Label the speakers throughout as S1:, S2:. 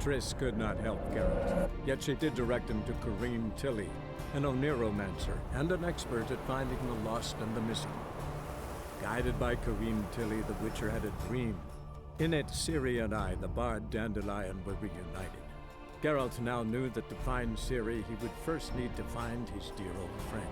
S1: Triss could not help Geralt, yet she did direct him to Corrine Tilly, an Oniromancer and an expert at finding the lost and the missing. Guided by Corrine Tilly, the Witcher had a dream. In it, Ciri and I, the bard Dandelion, were reunited. Geralt now knew that to find Ciri, he would first need to find his dear old friend.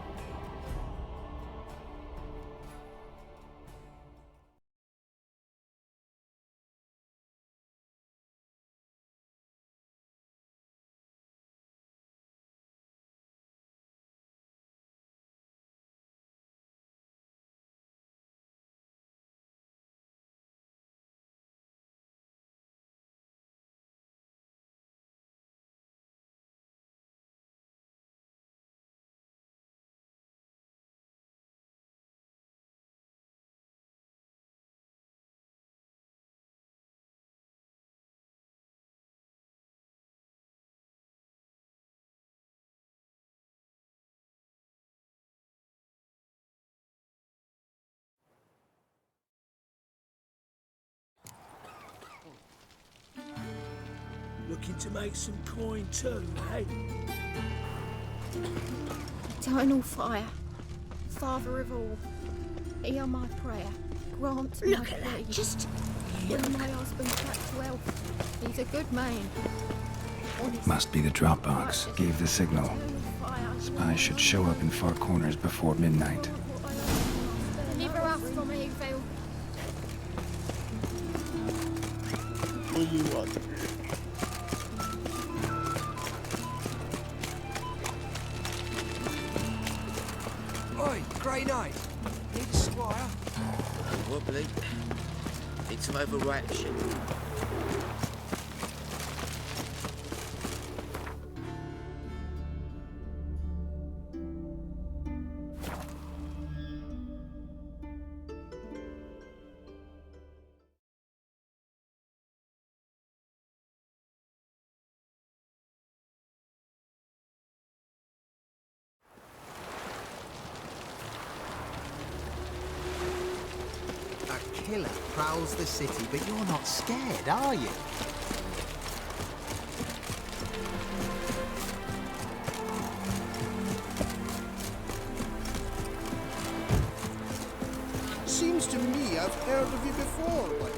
S2: Looking to make some coin too, eh?
S3: Eternal fire, Father of all, hear my prayer, grant my
S2: Look at
S3: plea.
S2: that, just...
S3: Bring my husband back to health. He's a good man. Honest.
S4: Must be the drop box. Gave the signal.
S3: Eternal fire.
S4: Spies should show up in far corners before midnight.
S3: Deliver us from evil.
S2: What do you want?
S5: Oi, Grey Knight. Need a squire?
S6: Wobbly. Need some overripe shit.
S5: A killer prowls the city, but you're not scared, are you?
S2: Seems to me I've heard of you before, but...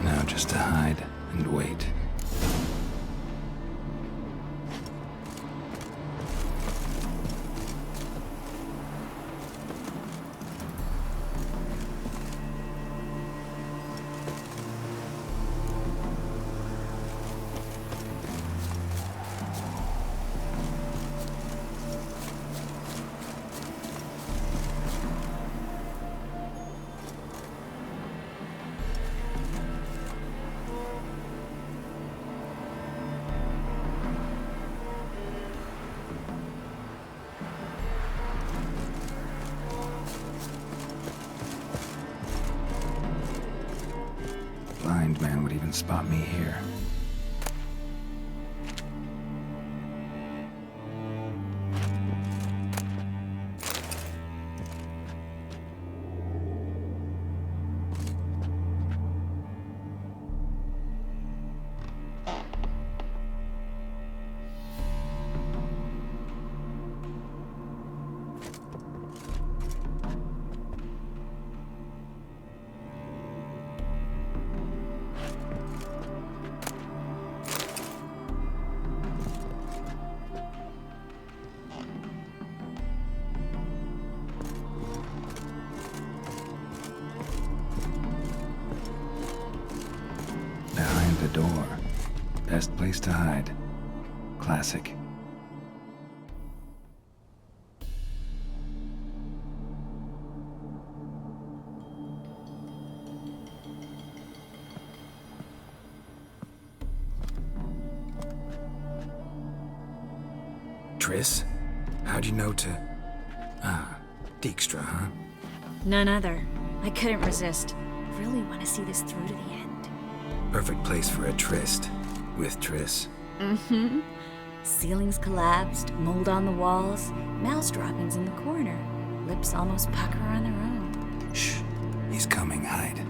S4: Now just to hide and wait. Blind man would even spot me here. Behind the door. Best place to hide. Classic. Triss? How'd you know to... Ah, Dijkstra, huh?
S7: None other. I couldn't resist. Really want to see this through to the end.
S4: Perfect place for a tryst. With Triss.
S7: Mm-hmm. Ceilings collapsed, mold on the walls, mouse droppings in the corner. Lips almost pucker on their own.
S4: Shh. He's coming, hide.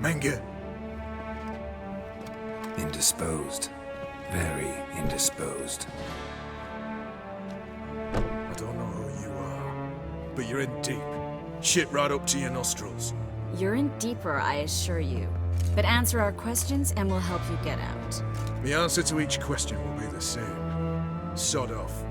S2: Menge.
S4: Indisposed. Very indisposed.
S2: I don't know who you are, but you're in deep. Shit right up to your nostrils.
S7: You're in deeper, I assure you. But answer our questions and we'll help you get out.
S2: The answer to each question will be the same. Sod off.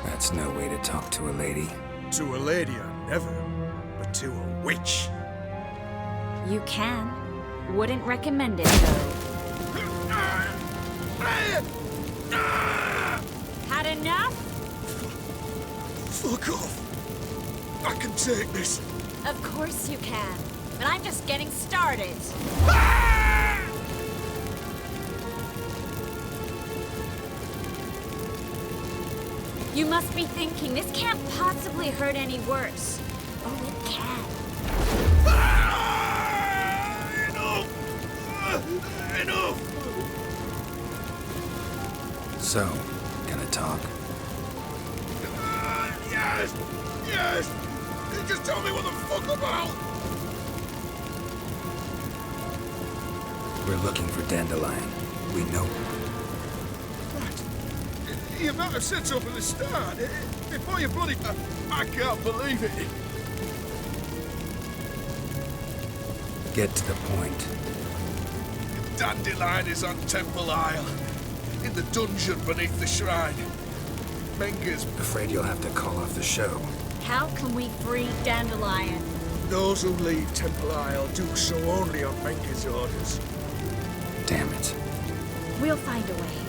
S4: That's no way to talk to a lady.
S2: To a lady, I never. But to a witch.
S7: You can. Wouldn't recommend it, though. Had enough?
S2: Fuck off. I can take this.
S7: Of course you can. But I'm just getting started. You must be thinking, this can't possibly hurt any worse. Oh, it can.
S2: Enough!
S4: So, gonna talk?
S2: Yes! Yes! Just tell me what the fuck about!
S4: We're looking for Dandelion. We know.
S2: Right. You might have said so from the start. Before you bloody... I can't believe it.
S4: Get to the point.
S2: Dandelion is on Temple Isle. In the dungeon beneath the shrine. Menge's...
S4: Afraid you'll have to call off the show.
S7: How can we free Dandelion?
S2: Those who leave Temple Isle do so only on Menge's orders.
S4: Damn it.
S7: We'll find a way.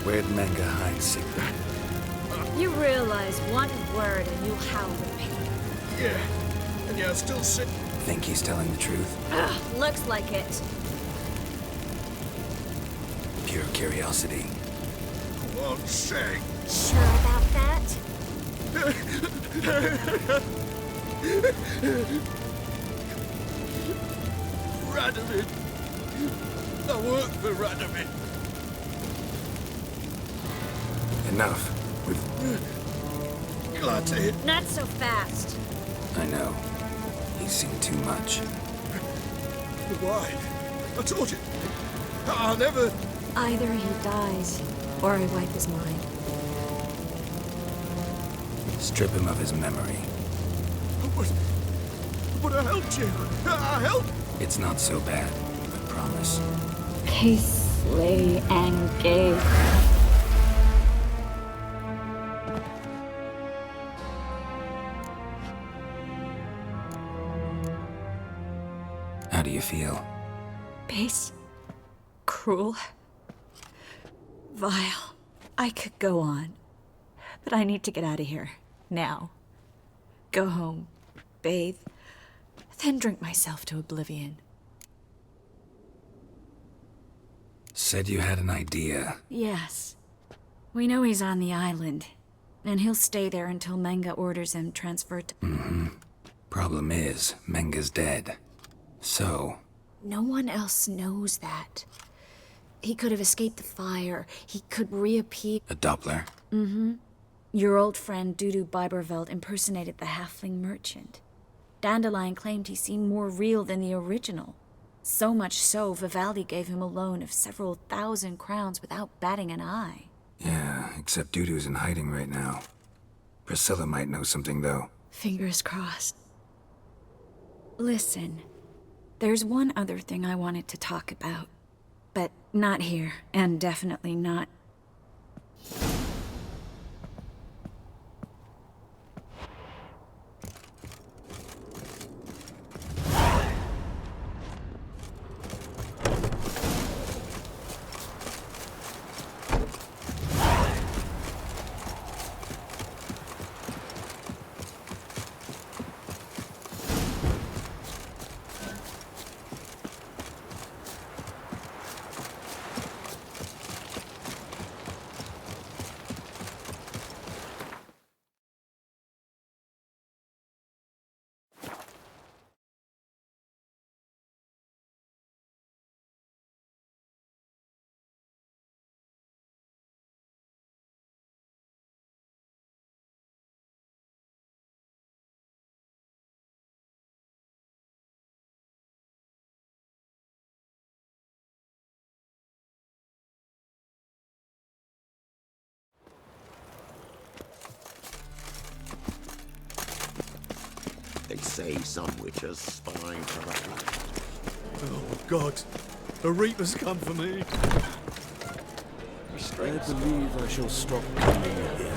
S4: Where'd Menge hide secret?
S7: You realize one word and you'll howl with pain.
S2: Yeah, and you're still sick.
S4: Think he's telling the truth?
S7: Ugh, looks like it.
S4: Pure curiosity.
S2: Go on, say.
S7: Sure about that?
S2: Radovid. I work for Radovid.
S4: Enough. With...
S2: Glad to hear.
S7: Not so fast.
S4: I know. He's seen too much.
S2: Why? I told you. I'll never...
S7: Either he dies, or I wipe his mind.
S4: Strip him of his memory.
S2: But I helped you. I helped.
S4: It's not so bad, I promise.
S7: Peace, lay, and gay.
S4: How do you feel?
S7: Base. Cruel. Vile. I could go on. But I need to get out of here. Now. Go home. Bathe. Then drink myself to oblivion.
S4: Said you had an idea.
S7: Yes. We know he's on the island. And he'll stay there until Menge orders him transferred to...
S4: Mm-hmm. Problem is, Menge's dead. So...
S7: No one else knows that. He could have escaped the fire. He could reappear...
S4: A Doppler?
S7: Mm-hmm. Your old friend Dudu Biberveld impersonated the halfling merchant. Dandelion claimed he seemed more real than the original. So much so, Vivaldi gave him a loan of several thousand crowns without batting an eye.
S4: Yeah, except Dudu's in hiding right now. Priscilla might know something, though.
S7: Fingers crossed. Listen, there's one other thing I wanted to talk about. But not here, and definitely not...
S8: say some witches spying for the plague.
S1: Oh, God. The Reapers come for me. I believe I shall stop coming here.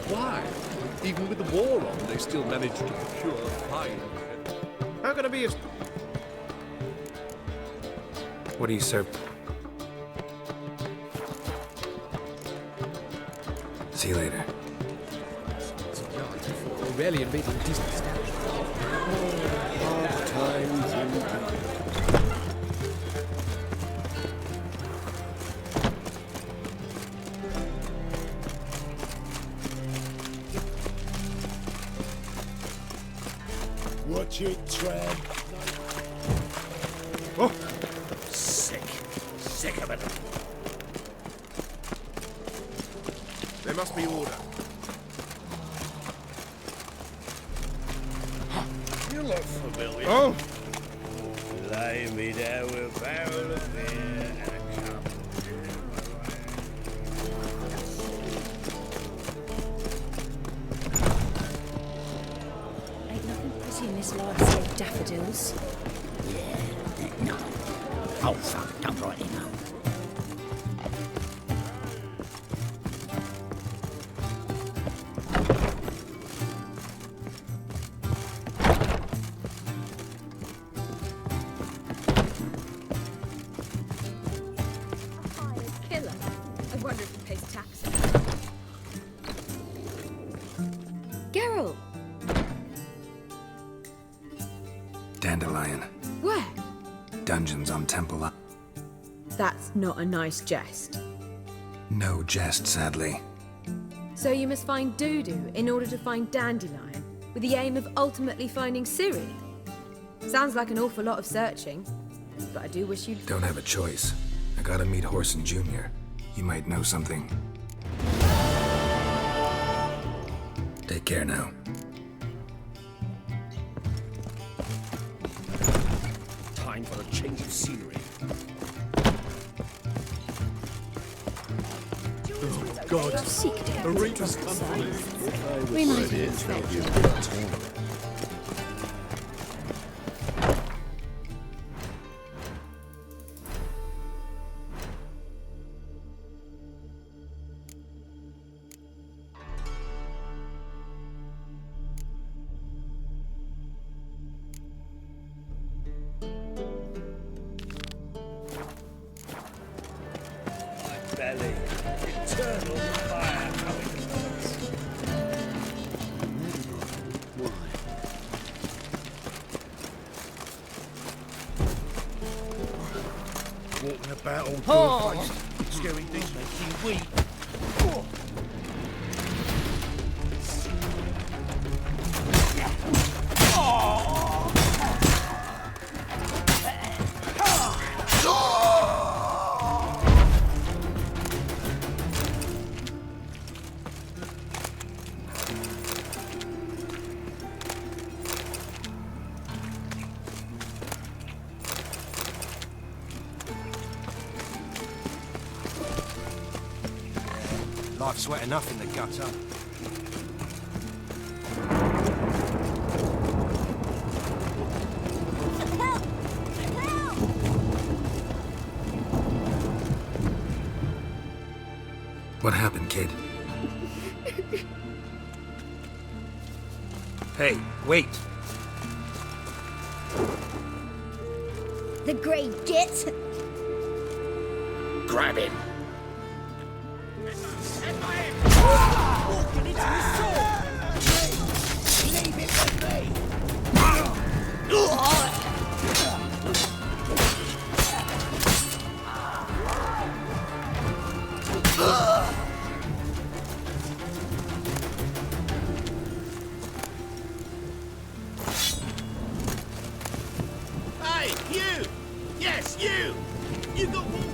S2: Why? Even with the war on, they still manage to procure fine.
S1: How can I be as...
S4: What do you serve? See you later.
S2: Rarely invading a decent establishment.
S1: Hard times indeed.
S9: Watch it, Tramp.
S2: Oh, sick. Sick of it. There must be order. You look familiar. Oh!
S9: Lay me down with a barrel of beer and a cup.
S7: Ain't nothing pretty in this life save daffodils.
S6: Yeah, no. Oh, fuck, don't rightly know.
S3: Killer. I wonder if he pays tax.
S7: Geralt!
S4: Dandelion.
S3: Where?
S4: Dungeons on Temple Island.
S10: That's not a nice jest.
S4: No jest, sadly.
S10: So you must find Dudu in order to find Dandelion, with the aim of ultimately finding Ciri. Sounds like an awful lot of searching, but I do wish you'd...
S4: Don't have a choice. I gotta meet Horson Jr. He might know something. Take care now.
S2: Time for a change of scenery.
S1: Oh, God. The Reapers come for me.
S7: We might have
S9: Belly. Eternal fire coming close.
S2: Walking about all door-faced, scaring things make you weak.
S5: Life's wet enough in the gutter.
S4: What happened, kid? Hey, wait!
S3: The Grey Git.
S6: Grab him.
S9: Walking into the sword. Leave it with me.
S2: Hey, you! Yes, you! You got one!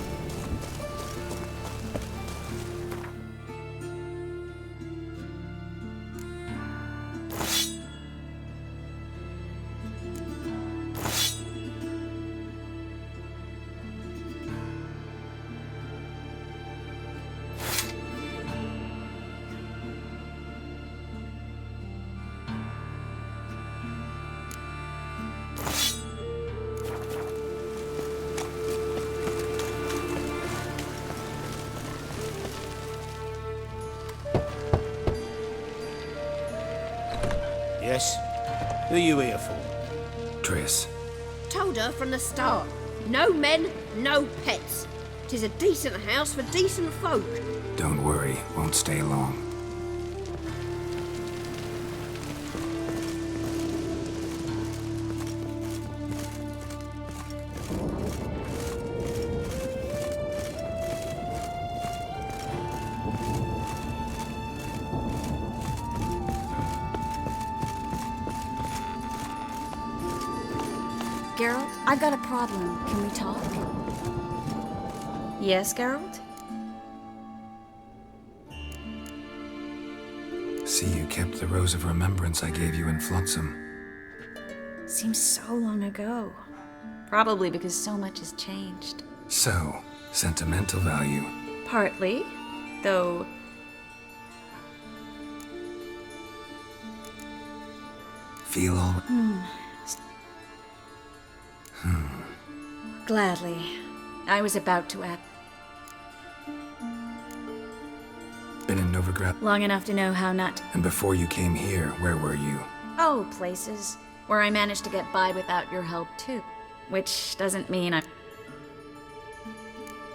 S9: Yes? Who are you here for?
S4: Triss.
S3: Told her from the start. No men, no pets. 'Tis a decent house for decent folk.
S4: Don't worry, won't stay long.
S7: Geralt, I've got a problem. Can we talk? Yes, Geralt?
S4: See, you kept the rose of remembrance I gave you in Flotsam.
S7: Seems so long ago. Probably because so much has changed.
S4: So, sentimental value.
S7: Partly, though.
S4: Feel all...
S7: Gladly. I was about to add.
S4: Been in Novigrad?
S7: Long enough to know how not.
S4: And before you came here, where were you?
S7: Oh, places where I managed to get by without your help too. Which doesn't mean I.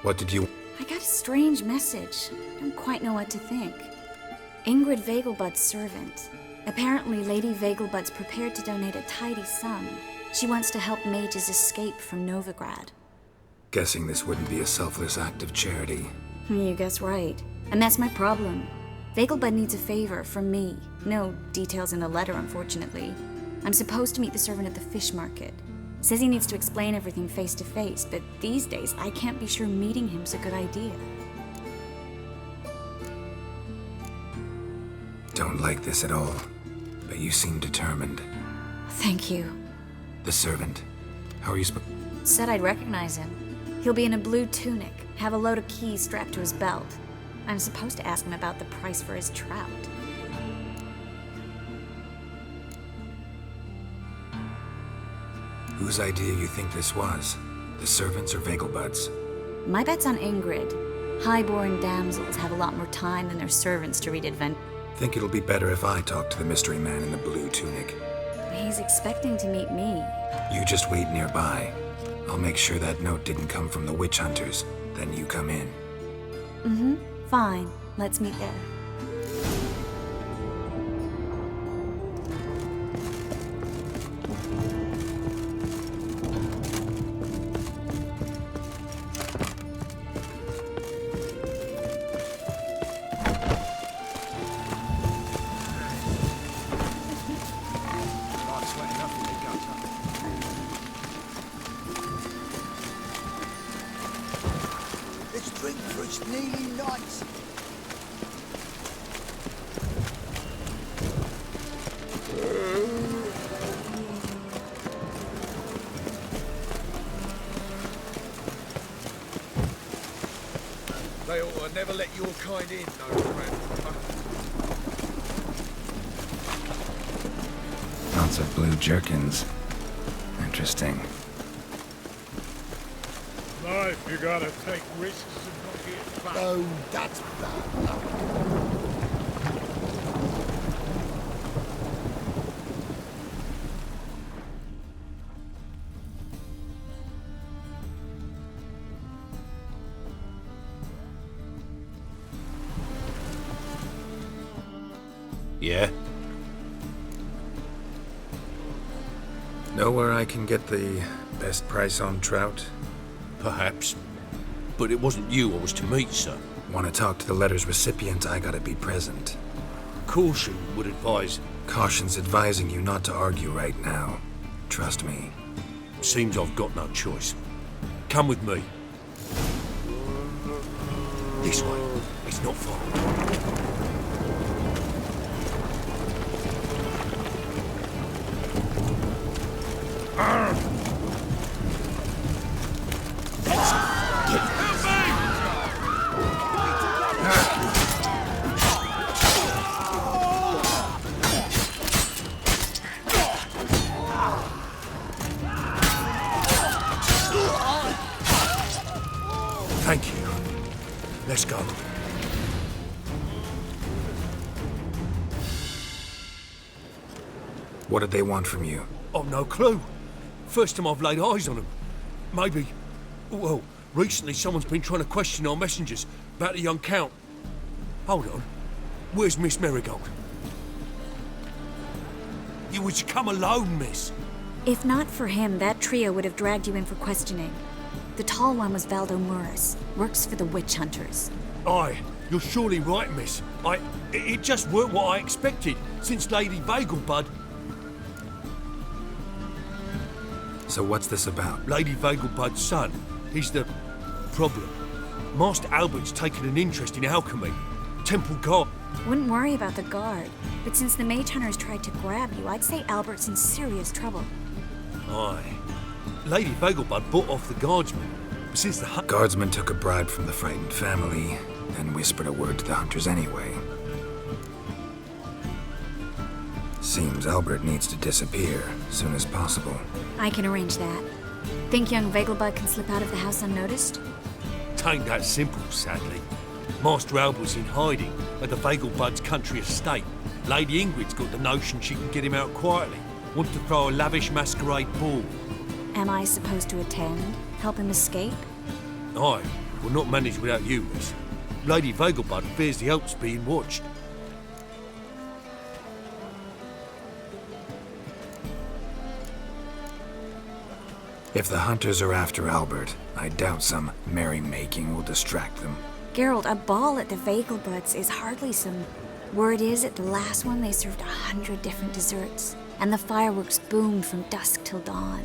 S4: What did you...
S7: I got a strange message. Don't quite know what to think. Ingrid Vegelbud's servant. Apparently, Lady Vegelbud's prepared to donate a tidy sum. She wants to help mages escape from Novigrad.
S4: Guessing this wouldn't be a selfless act of charity.
S7: You guess right. And that's my problem. Vegelbud needs a favor from me. No details in the letter, unfortunately. I'm supposed to meet the servant at the fish market. Says he needs to explain everything face to face, but these days I can't be sure meeting him's a good idea.
S4: Don't like this at all, but you seem determined.
S7: Thank you.
S4: The servant. How are you
S7: Said I'd recognize him. He'll be in a blue tunic, have a load of keys strapped to his belt. I'm supposed to ask him about the price for his trout.
S4: Whose idea you think this was? The servants or Vegelbud's?
S7: My bet's on Ingrid. High-born damsels have a lot more time than their servants to read adventure.
S4: Think it'll be better if I talk to the mystery man in the blue tunic.
S7: He's expecting to meet me.
S4: You just wait nearby. I'll make sure that note didn't come from the witch hunters. Then you come in.
S7: Mm-hmm. Fine. Let's meet there.
S5: Let's drink for it's nearly night.
S2: They ought to never let your kind in, no friend.
S4: Lots of blue jerkins. Interesting.
S9: Life, you gotta take risks and not get back.
S5: Oh, that's bad luck.
S9: Yeah?
S4: Know where I can get the best price on trout?
S9: Perhaps. But it wasn't you I was to meet, sir.
S4: Want to talk to the letter's recipient, I gotta be present.
S9: Caution would advise.
S4: Caution's advising you not to argue right now. Trust me.
S9: Seems I've got no choice. Come with me. This way. It's not far. Thank you. Let's go.
S4: What did they want from you?
S9: I've no clue. First time I've laid eyes on them. Maybe... Well, recently someone's been trying to question our messengers about the young Count. Hold on. Where's Miss Marigold? You was to come alone, miss.
S7: If not for him, that trio would have dragged you in for questioning. The tall one was Valdo Muris, works for the witch hunters.
S9: Aye, you're surely right, miss. It just weren't what I expected, since Lady Vagelbud...
S4: So what's this about?
S9: Lady Vagelbud's son. He's the... problem. Master Albert's taken an interest in alchemy. Temple guard.
S7: Wouldn't worry about the guard, but since the mage hunters tried to grab you, I'd say Albert's in serious trouble.
S9: Aye. Lady Vagelbud bought off the guardsman. But since the
S4: Guardsman took a bribe from the frightened family, then whispered a word to the hunters anyway. Seems Albert needs to disappear as soon as possible.
S7: I can arrange that. Think young Vagelbud can slip out of the house unnoticed?
S9: Tain't that simple, sadly. Master Albert's in hiding at the Vagelbud's country estate. Lady Ingrid's got the notion she can get him out quietly. Wants to throw a lavish masquerade ball.
S7: Am I supposed to attend? Help him escape?
S9: Aye, will not manage without you, miss. Lady Vagelbud fears the Alps being watched.
S4: If the hunters are after Albert, I doubt some merrymaking will distract them.
S7: Geralt, a ball at the Vagelbuds is hardly some... Word is, at the last one they served 100 different desserts, and the fireworks boomed from dusk till dawn.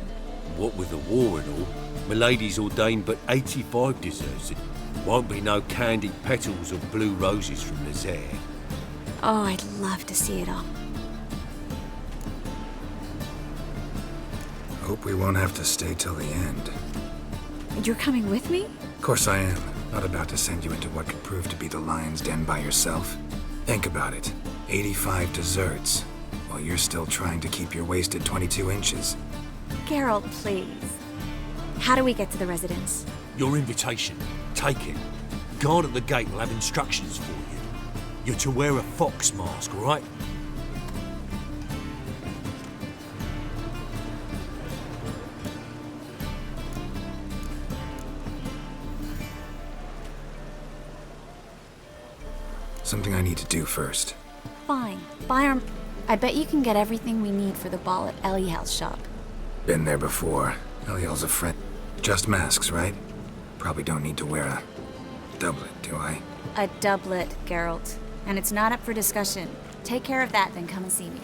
S9: What with the war and all, Milady's ordained but 85 desserts. It won't be no candied petals or blue roses from Lazaire.
S7: Oh, I'd love to see it all.
S4: Hope we won't have to stay till the end.
S7: You're coming with me?
S4: Of course I am. Not about to send you into what could prove to be the lion's den by yourself. Think about it. 85 desserts, while you're still trying to keep your waist at 22 inches.
S7: Geralt, please. How do we get to the residence?
S9: Your invitation. Take it. Guard at the gate will have instructions for you. You're to wear a fox mask, all right?
S4: Something I need to do first.
S7: Fine. Byron, I bet you can get everything we need for the ball at Eliel's shop.
S4: Been there before. Eliel's a friend. Just masks, right? Probably don't need to wear a doublet, do I?
S7: A doublet, Geralt. And it's not up for discussion. Take care of that, then come and see me.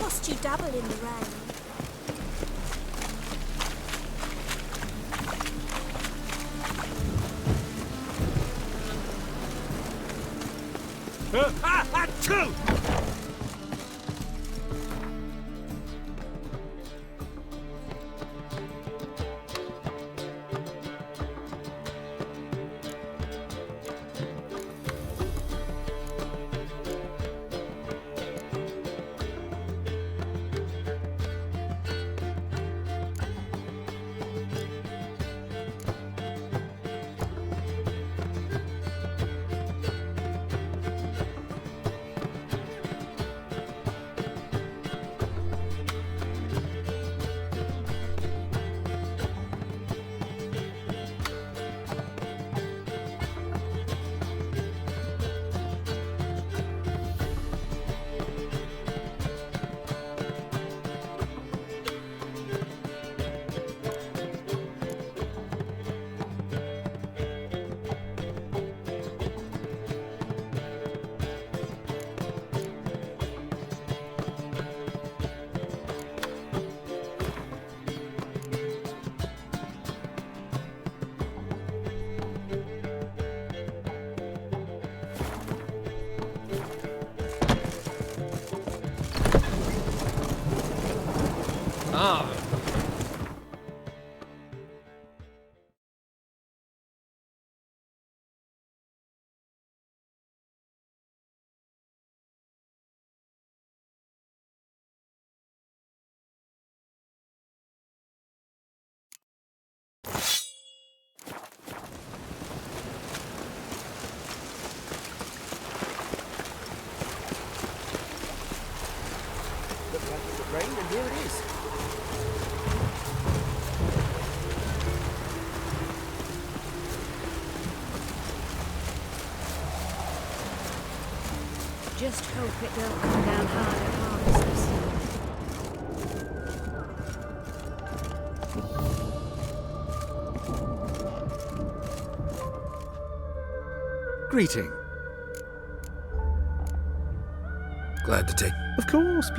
S3: Whilst you dabble in the rain.
S9: Achoo!
S5: here it is.
S10: Just hope it don't come down hard at harvest this year.
S4: Greeting. Glad to take...
S6: Of course.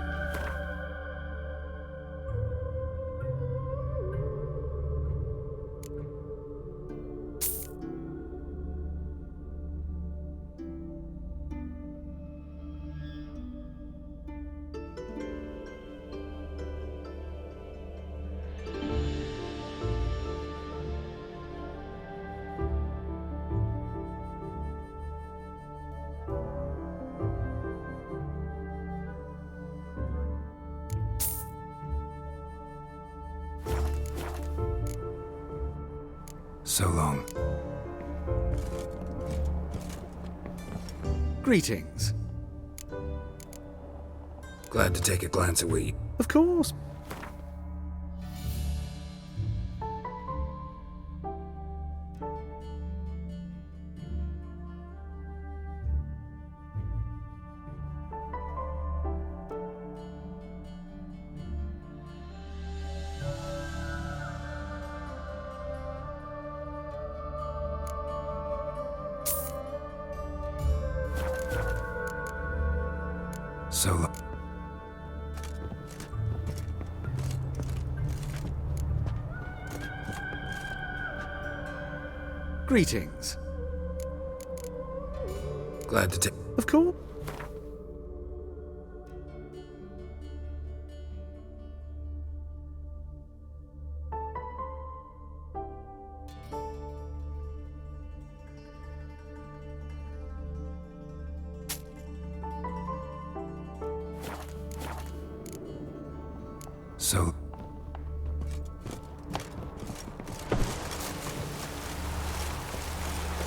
S4: So long.
S6: Greetings.
S4: Glad to take a glance at what you...
S6: Of course.
S4: So long.
S6: Greetings.
S4: Glad to take...
S6: Of course.
S4: So...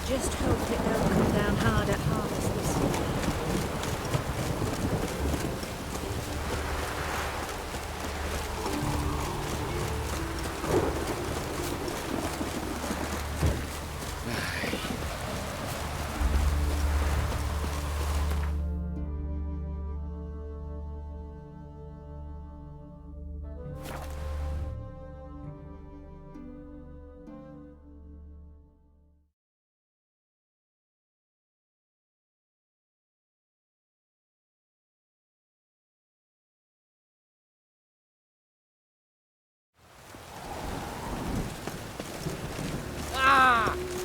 S10: Just hope it don't come down hard at harvest this year.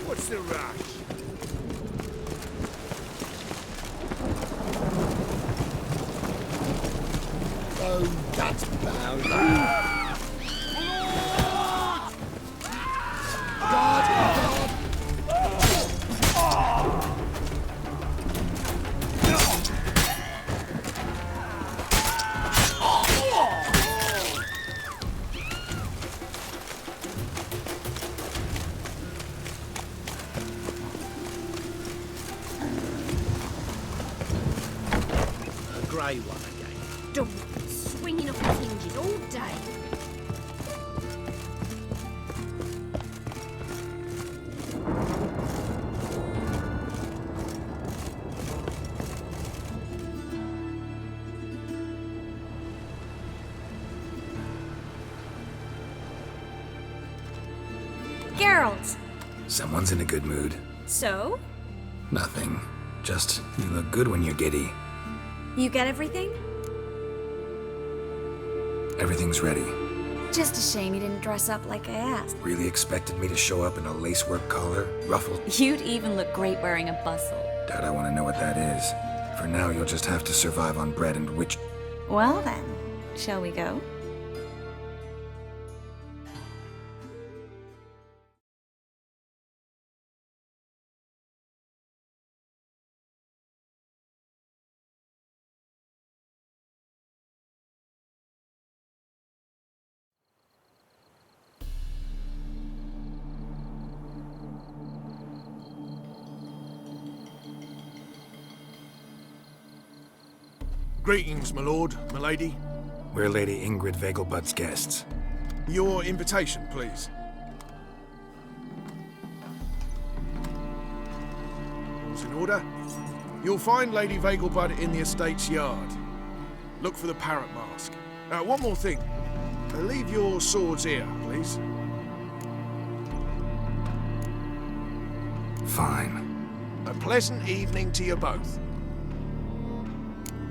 S2: What's the rush?
S6: Oh, that's bound.
S5: Grey one again.
S3: Dog swinging off his hinges all day.
S7: Geralt!
S4: Someone's in a good mood.
S7: So?
S4: Nothing. Just, you look good when you're giddy.
S7: You get everything?
S4: Everything's ready.
S7: Just a shame you didn't dress up like I asked.
S4: Really expected me to show up in a lacework collar, ruffled...
S7: You'd even look great wearing a bustle.
S4: Doubt I want to know what that is. For now, you'll just have to survive on bread and witch...
S7: Well then, shall we go?
S2: Greetings, my lord, my lady.
S4: We're Lady Ingrid Vegelbud's guests.
S2: Your invitation, please. All's in order. You'll find Lady Vegelbud in the estate's yard. Look for the parrot mask. One more thing. Leave your swords here, please.
S4: Fine.
S2: A pleasant evening to you both.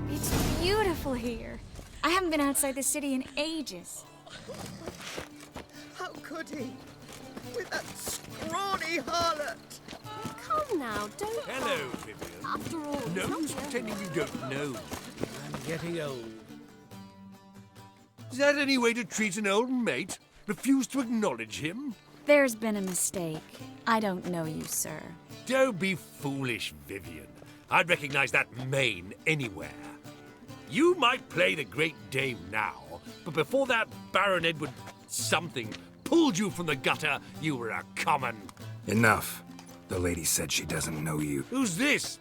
S7: It's beautiful here. I haven't been outside the city in ages.
S5: How could he? With that scrawny harlot!
S3: Come now, don't.
S9: Hello, Vivian.
S3: After all, it's
S9: No
S3: not
S9: use
S3: your
S9: pretending you
S3: fault.
S9: don't know. I'm getting old. Is that any way to treat an old mate? Refuse to acknowledge him?
S7: There's been a mistake. I don't know you, sir.
S9: Don't be foolish, Vivian. I'd recognize that mane anywhere. You might play the Great Dame now, but before that Baron Edward something pulled you from the gutter, you were a common.
S4: Enough. The lady said she doesn't know you.
S9: Who's this?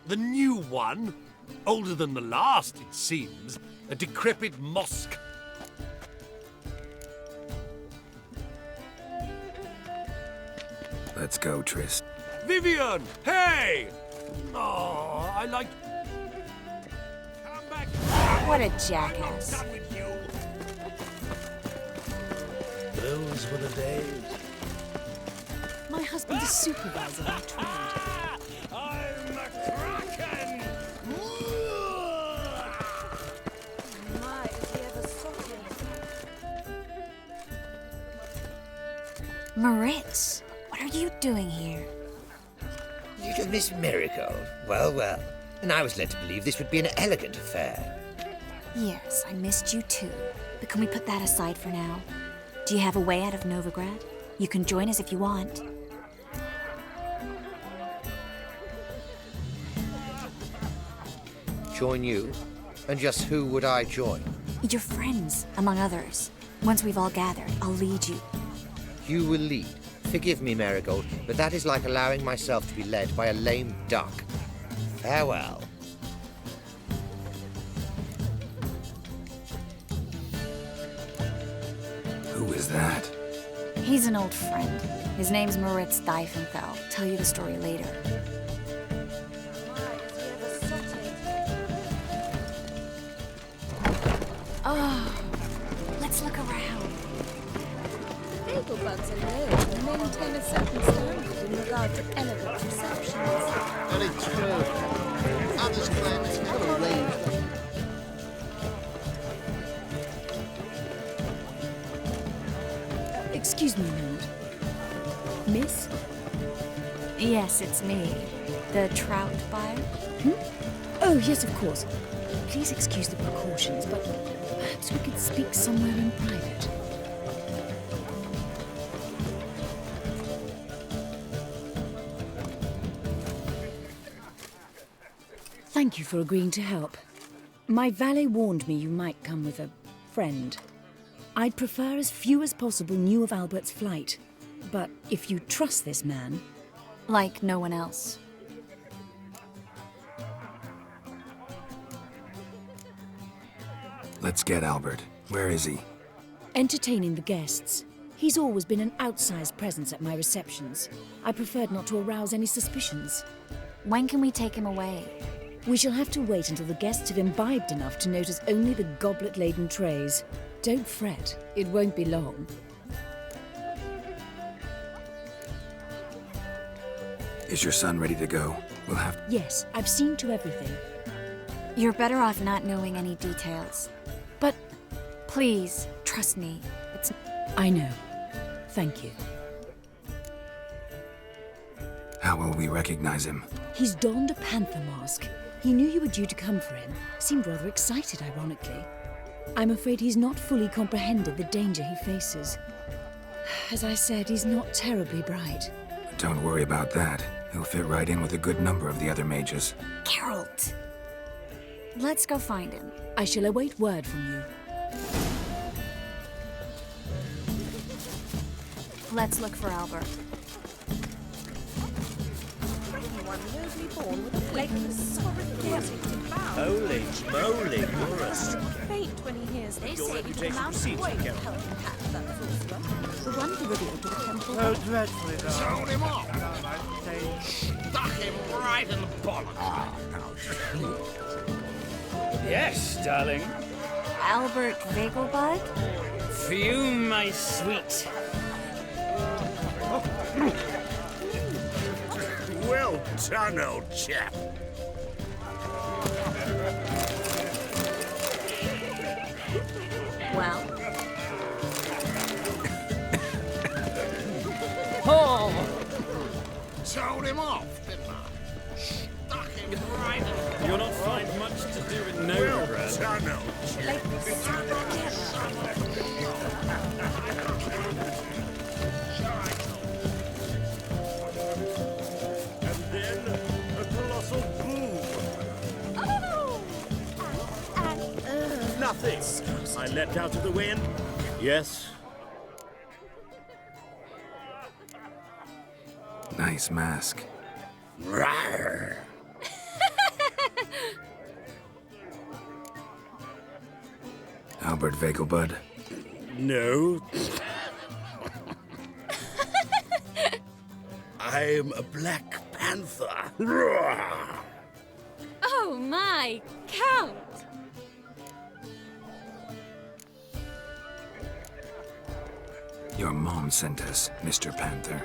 S9: The new one? Older than the last, it seems. A decrepit mosque.
S4: Let's go, Tris.
S9: Vivian! Hey! Oh, I like... Come back!
S7: What a
S9: I'm not
S7: jackass.
S9: done with you!
S6: Those were the days.
S10: My husband is supervisor by trade.
S9: I'm a kraken!
S10: My, is he ever soft?
S7: Moritz, what are you doing here?
S11: Little Miss Miracle. Well, well. And I was led to believe this would be an elegant affair.
S7: Yes, I missed you too. But can we put that aside for now? Do you have a way out of Novigrad? You can join us if you want.
S11: Join you? And just who would I join?
S7: Your friends, among others. Once we've all gathered, I'll lead you.
S11: You will lead. Forgive me, Marigold, but that is like allowing myself to be led by a lame duck. Farewell.
S4: Who is that?
S7: He's an old friend. His name's Moritz Diefenthal. Tell you the story later. Oh, let's look around.
S10: Beaglebugs are known to maintain a certain standard in regard to elegant receptions.
S5: Very true. Others claim it's never rained.
S10: Excuse me a moment. Miss?
S7: Yes, it's me. The trout buyer.
S10: Oh, yes, of course. Please excuse the precautions, but perhaps we could speak somewhere in private. Thank you for agreeing to help. My valet warned me you might come with a friend. I'd prefer as few as possible knew of Albert's flight. But if you trust this man...
S7: Like no one else.
S4: Let's get Albert. Where is he?
S10: Entertaining the guests. He's always been an outsized presence at my receptions. I preferred not to arouse any suspicions.
S7: When can we take him away?
S10: We shall have to wait until the guests have imbibed enough to notice only the goblet-laden trays. Don't fret, it won't be long.
S4: Is your son ready to go? We'll have...
S10: Yes, I've seen to everything.
S7: You're better off not knowing any details.
S10: But
S7: please, trust me. It's...
S10: I know. Thank you.
S4: How will we recognize him?
S10: He's donned a panther mask. He knew you were due to come for him. Seemed rather excited, ironically. I'm afraid he's not fully comprehended the danger he faces. As I said, he's not terribly bright.
S4: Don't worry about that. He'll fit right in with a good number of the other mages.
S7: Geralt! Let's go find him.
S10: I shall await word from you.
S7: Let's look for Albert.
S6: Holy moly, you're a
S3: Faint when he hears
S6: They
S3: your
S6: say
S3: reputation precedes you, Geralt.
S10: The one who revealed to the temple.
S6: Oh, dreadfully though.
S8: Sold him off. Stuck him right in the bollock.
S6: Yes, darling.
S7: Albert Vegelbud?
S6: For you, my sweet.
S8: Well done, old chap.
S7: Well,
S8: Sold him off, didn't I? Stuck him right in the
S6: You'll not find much to do with
S8: Well
S6: Novigrad.
S8: done, old chap.
S6: And then a colossal boom. Nothing. I leapt out of the wind. Yes.
S4: Nice mask.
S8: Rawr.
S4: Albert Vegelbud.
S8: No. I'm a Black Panther. Rawr.
S7: oh my, Count!
S4: Your mom sent us, Mr. Panther.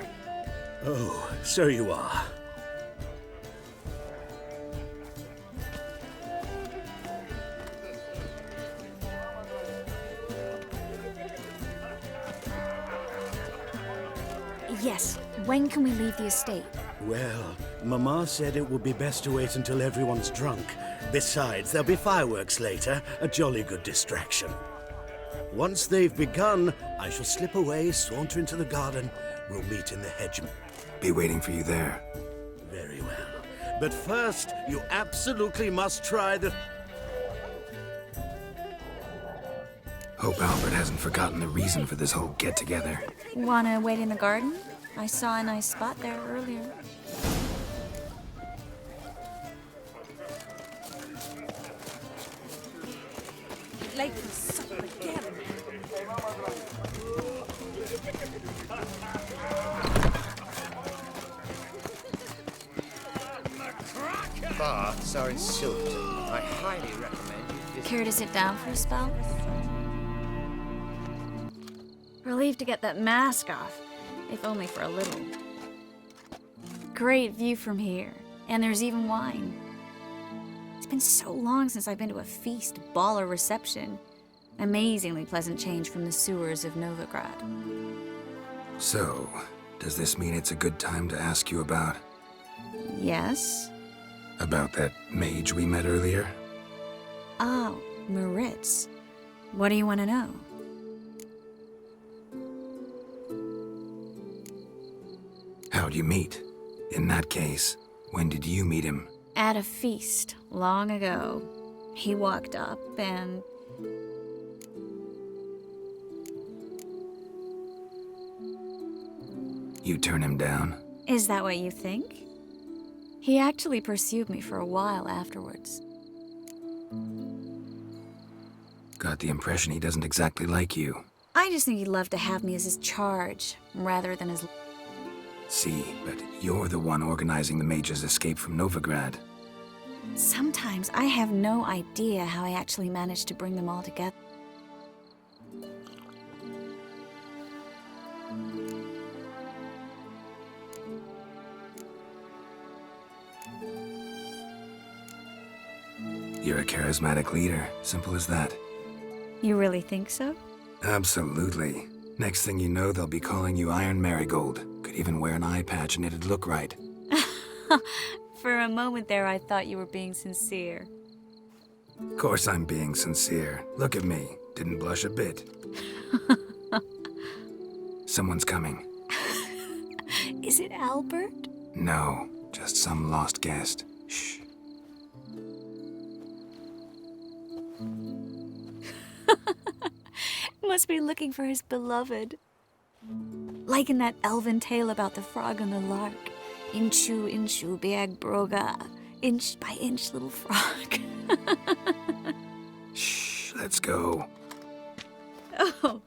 S6: Oh, so you are.
S7: Yes, when can we leave the estate?
S6: Well, Mama said it would be best to wait until everyone's drunk. Besides, there'll be fireworks later, a jolly good distraction. Once they've begun, I shall slip away, saunter into the garden. We'll meet in the hedge.
S4: Be waiting for you there.
S6: Very well. But first, you absolutely must try the...
S4: Hope Albert hasn't forgotten the reason for this whole get-together.
S7: Wanna wait in the garden? I saw a nice spot there earlier.
S3: Late for supper again.
S11: Baths are in Silverton. I highly recommend you visit.
S7: Care to sit down for a spell? Relieved to get that mask off, if only for a little. Great view from here, and there's even wine. It's been so long since I've been to a feast, ball, or reception. Amazingly pleasant change from the sewers of Novigrad.
S4: So, does this mean it's a good time to ask you about...
S7: Yes?
S4: about that mage we met earlier?
S7: Oh, Maritz. What do you want to know?
S4: How'd you meet? In that case, when did you meet him?
S7: At a feast, long ago. He walked up and...
S4: You turn him down?
S7: Is that what you think? He actually pursued me for a while afterwards.
S4: Got the impression he doesn't exactly like you.
S7: I just think he'd love to have me as his charge, rather than his...
S4: See, but you're the one organizing the mage's escape from Novigrad.
S7: Sometimes I have no idea how I actually managed to bring them all together.
S4: You're a charismatic leader, simple as that.
S7: You really think so?
S4: Absolutely. Next thing you know, they'll be calling you Iron Marigold. Could even wear an eye patch and it'd look right.
S7: For a moment there, I thought you were being sincere.
S4: Of course I'm being sincere. Look at me. Didn't blush a bit. Someone's coming.
S7: Is it Albert?
S4: No, just some lost guest. Shh.
S7: Must be looking for his beloved. Like in that elven tale about the frog and the lark. Inchu, inchu, biag broga. Inch by inch, little frog.
S4: Shh, let's go.
S7: Oh.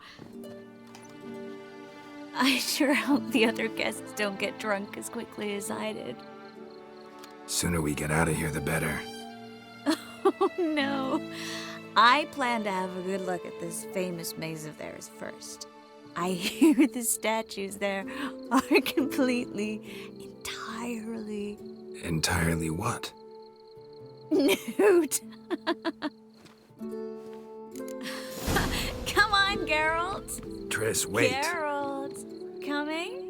S7: I sure hope the other guests don't get drunk as quickly as I did.
S4: Sooner we get out of here, the better.
S7: Oh, no. I plan to have a good look at this famous maze of theirs first. I hear the statues there are completely, entirely...
S4: Entirely what?
S7: Nude. Come on, Geralt.
S4: Triss, wait.
S7: Geralt, coming?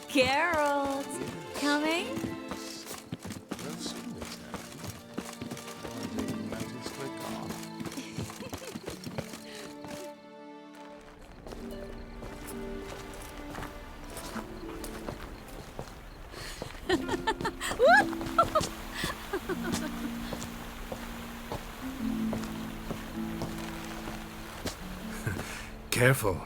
S7: Geralt, coming?
S4: Careful.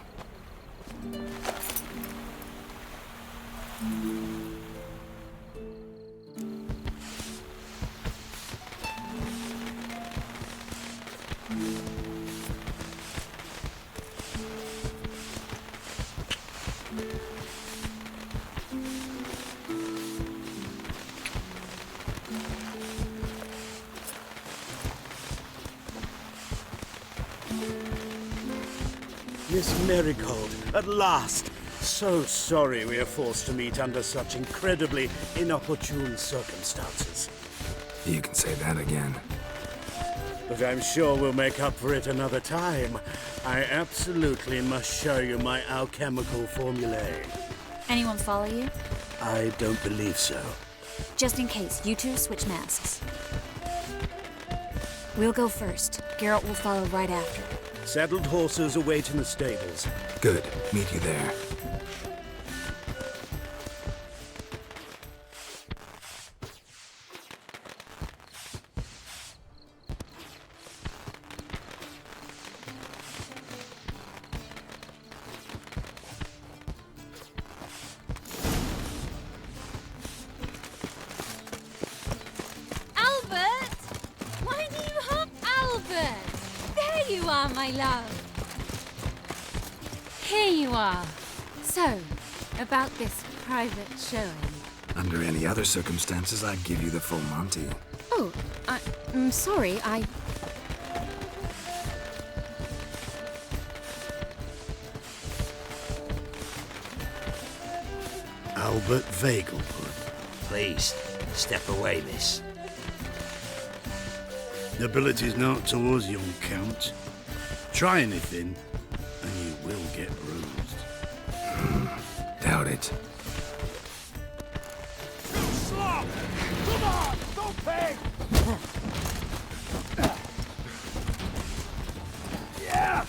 S6: Miss Marigold, at last! So sorry we are forced to meet under such incredibly inopportune circumstances.
S4: You can say that again.
S6: But I'm sure we'll make up for it another time. I absolutely must show you my alchemical formulae.
S7: Anyone follow you?
S6: I don't believe so.
S7: Just in case, you two switch masks. We'll go first. Geralt will follow right after.
S6: Saddled horses await in the stables.
S4: Good. Meet you there.
S10: Albert! Why do you hop, Albert? There you are, my love. Here you are. So, about this private showing.
S4: Under any other circumstances, I'd give you the full Monty.
S10: Oh, I'm sorry,
S6: Albert Vagelwood.
S12: Please, step away, miss.
S13: Nobility's not towards young Count. Try anything, and you will get bruised.
S4: Doubt it.
S8: Too slow! Come on! Don't pay! Yeah!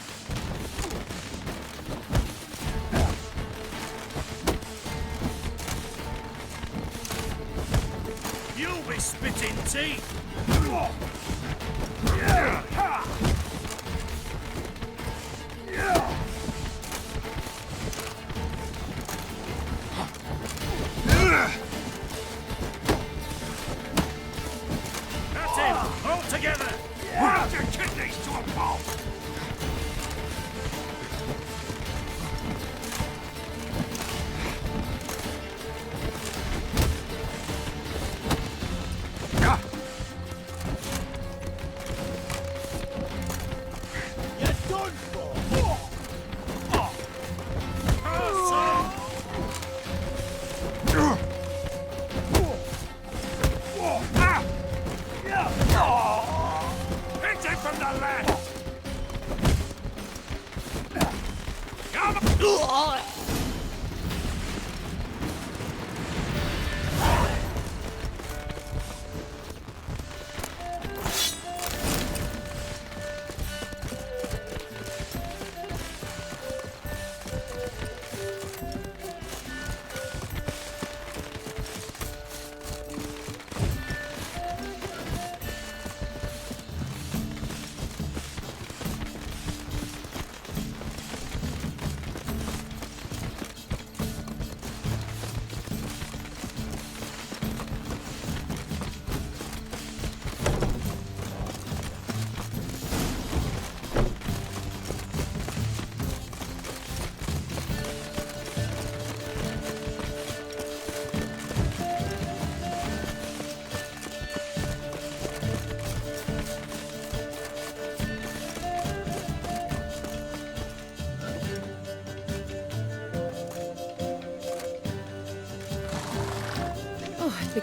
S13: You'll be spitting teeth!
S8: Yeah! Yeah!
S13: That's it! All together!
S8: Yeah!
S13: Put your kidneys to a pulp!
S8: You're done for!
S13: Hit him from the left! Come on!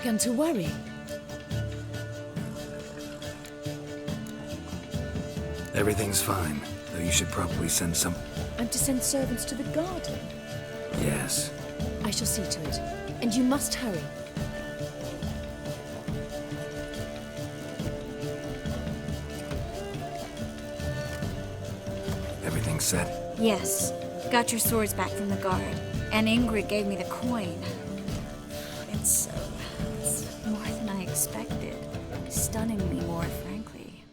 S10: begun to worry.
S4: Everything's fine, though you should probably send some...
S10: I'm to send servants to the garden.
S4: Yes.
S10: I shall see to it. And you must hurry.
S4: Everything set?
S7: Yes. Got your swords back from the guard. And Ingrid gave me the coin. It's more than I expected. Stunningly more, frankly.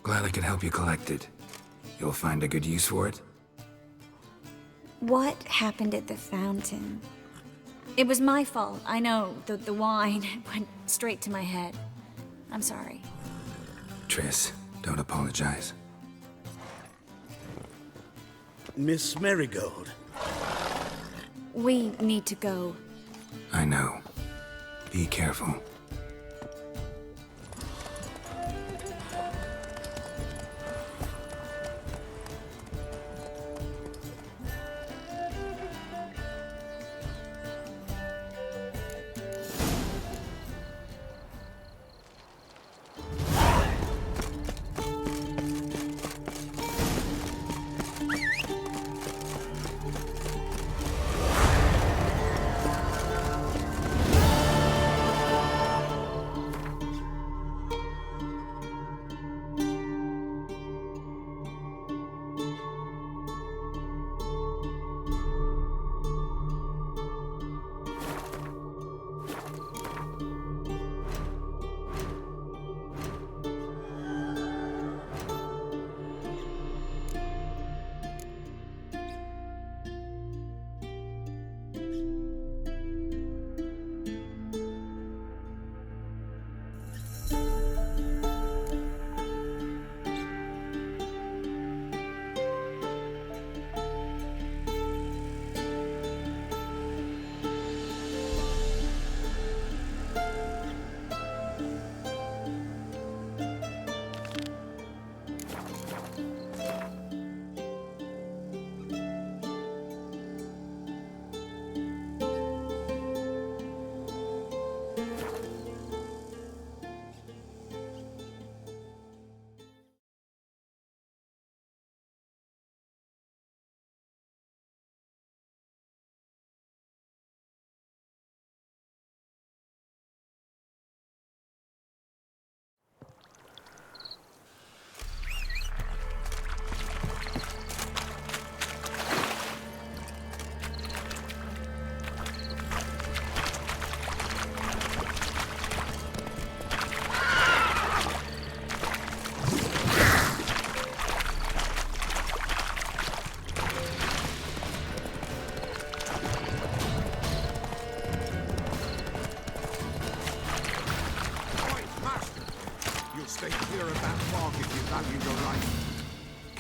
S4: Glad I could help you collect it. You'll find a good use for it?
S7: What happened at the fountain? It was my fault, I know. The wine went straight to my head. I'm sorry.
S4: Triss, don't apologize.
S6: Miss Marigold.
S7: We need to go.
S4: I know. Be careful.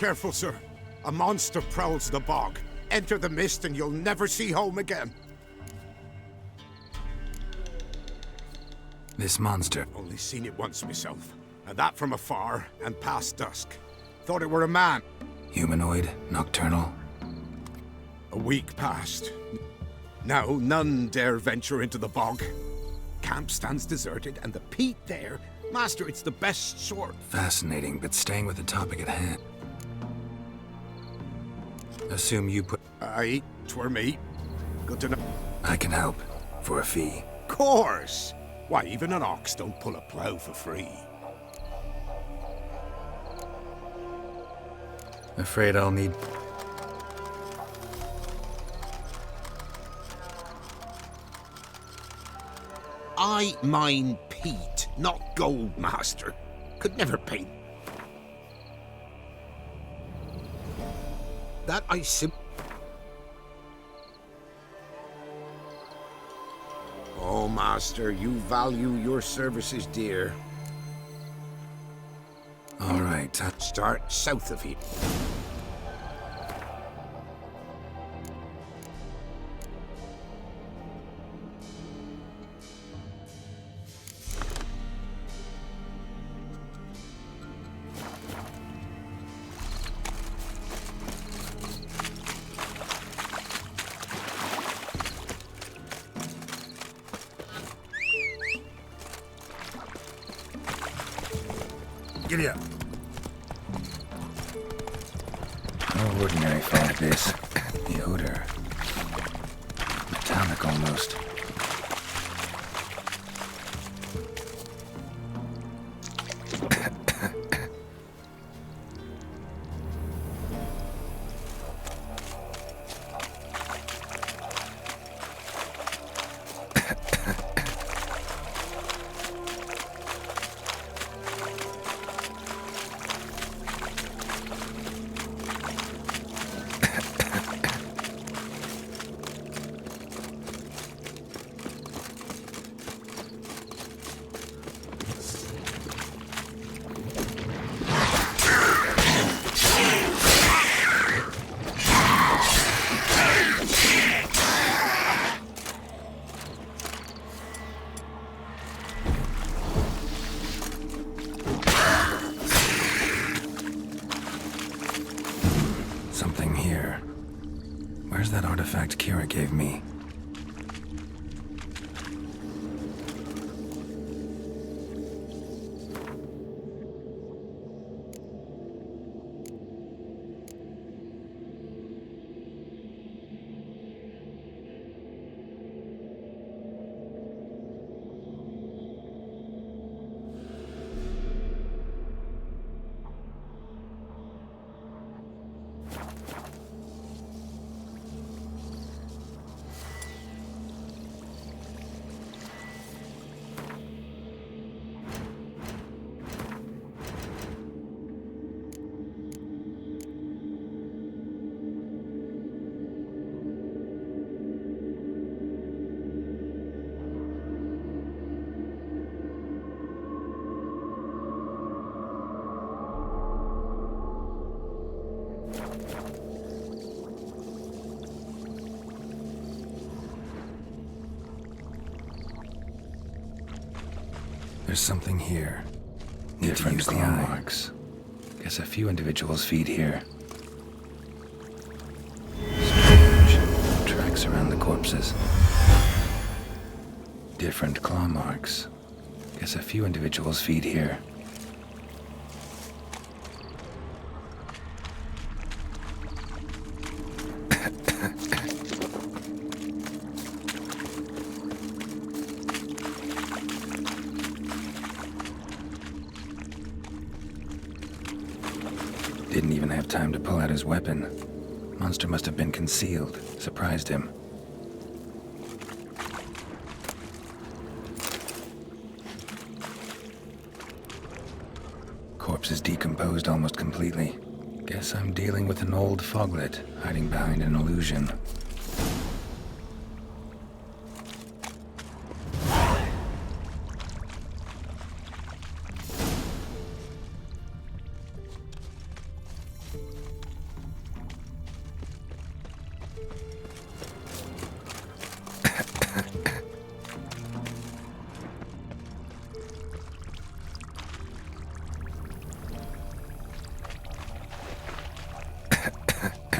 S14: Careful, sir. A monster prowls the bog. Enter the mist and you'll never see home again.
S4: This monster?
S14: Only seen it once myself. And that from afar and past dusk. Thought it were a man.
S4: Humanoid? Nocturnal?
S14: A week passed. Now none dare venture into the bog. Camp stands deserted and the peat there. Master, it's the best sort.
S4: Fascinating, but staying with the topic at hand. Assume you put...
S14: Aye, 'twere me. Good to know.
S4: I can help. For a fee.
S14: Course! Why, even an ox don't pull a plough for free.
S4: Afraid I'll need...
S14: I mine peat, not gold, master. Could never pay. That I Oh, master, you value your services dear.
S4: All right.
S14: Start south of here.
S13: Giddy up.
S4: No ordinary fog, this. The odor. Metallic almost. Something here. Where's that artifact Kira gave me? There's something here. Need to use the eye. Marks. Guess a few individuals feed here. Strange. Tracks around the corpses. Different claw marks. Guess a few individuals feed here. Didn't even have time to pull out his weapon. Monster must have been concealed. Surprised him. Corpse is decomposed almost completely. Guess I'm dealing with an old foglet hiding behind an illusion.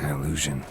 S4: Illusion.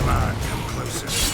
S4: Come on, come closer.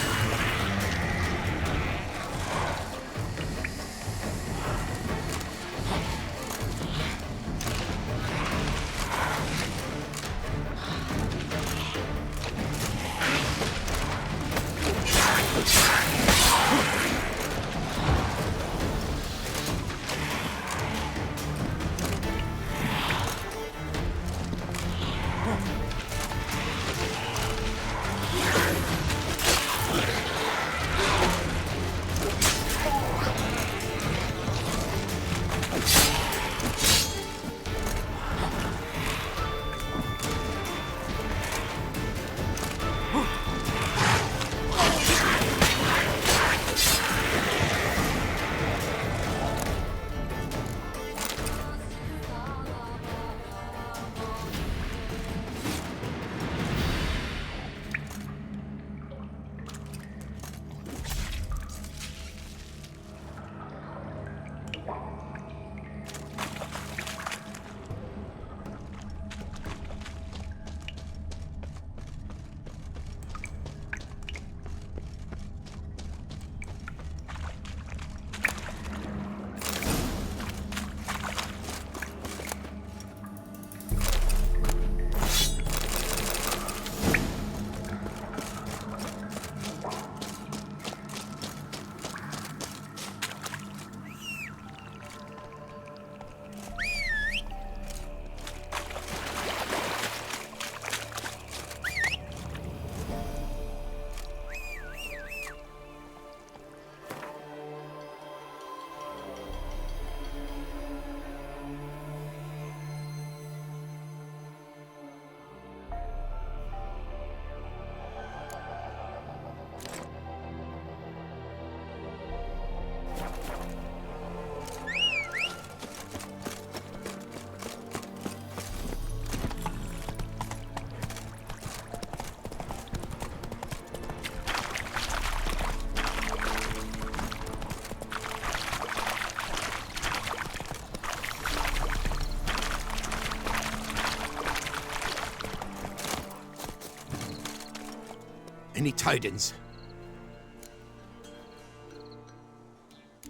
S14: Any tidings?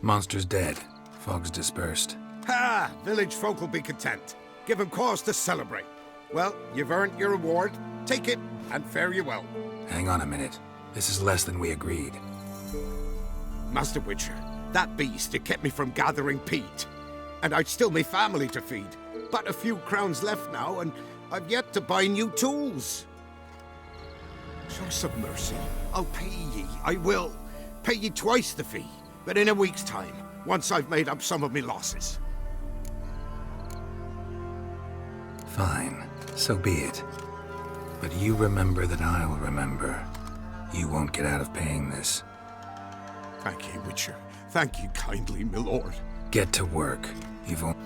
S4: Monster's dead. Fog's dispersed.
S14: Ha! Village folk will be content. Give 'em cause to celebrate. Well, you've earned your reward. Take it, and fare you well.
S4: Hang on a minute. This is less than we agreed.
S14: Master Witcher, that beast, it kept me from gathering peat. And I'd still me family to feed. But a few crowns left now, and I've yet to buy new tools. Show some mercy. I'll pay ye. I will. Pay ye twice the fee. But in a week's time, once I've made up some of me losses.
S4: Fine. So be it. But you remember that I'll remember. You won't get out of paying this.
S14: Thank you, Witcher. Thank you kindly, my lord.
S4: Get to work. You've only...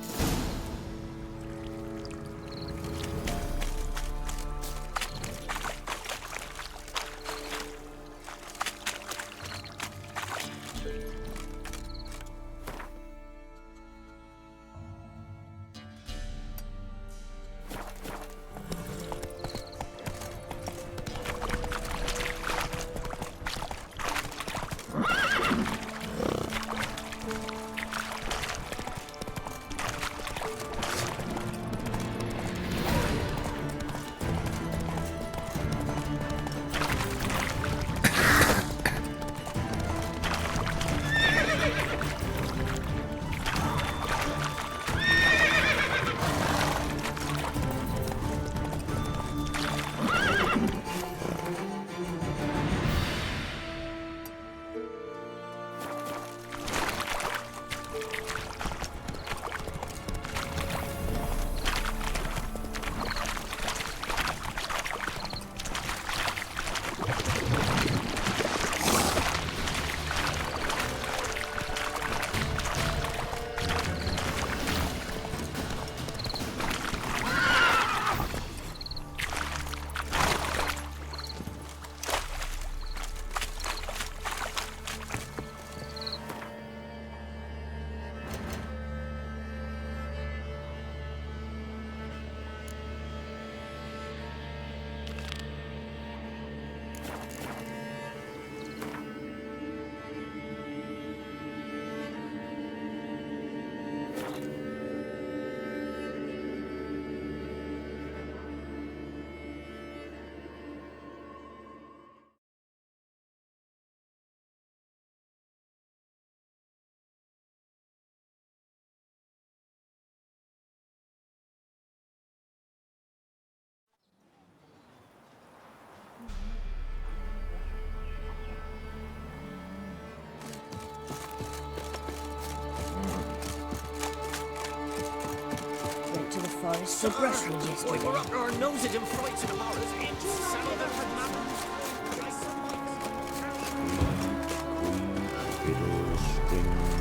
S10: harvest for brushwood yesterday.
S8: We're up to our noses in frights and horrors.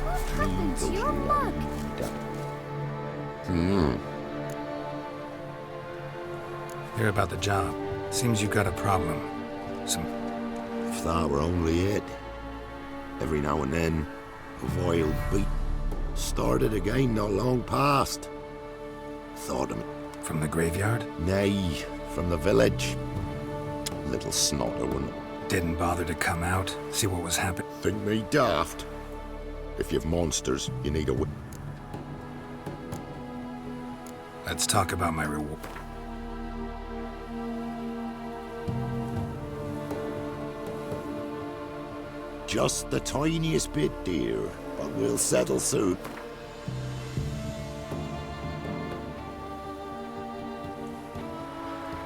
S3: What happened to your mug?
S4: Hear about the job. Seems you got a problem.
S15: If that were only it. Every now and then, a wild beat started again not long past. Thought him.
S4: From the graveyard?
S15: Nay, from the village. Little snotter one.
S4: Didn't bother to come out, see what was happening.
S15: Think me daft? If you've monsters, you need a
S4: Let's talk about my reward.
S15: Just the tiniest bit, dear, but we'll settle soon.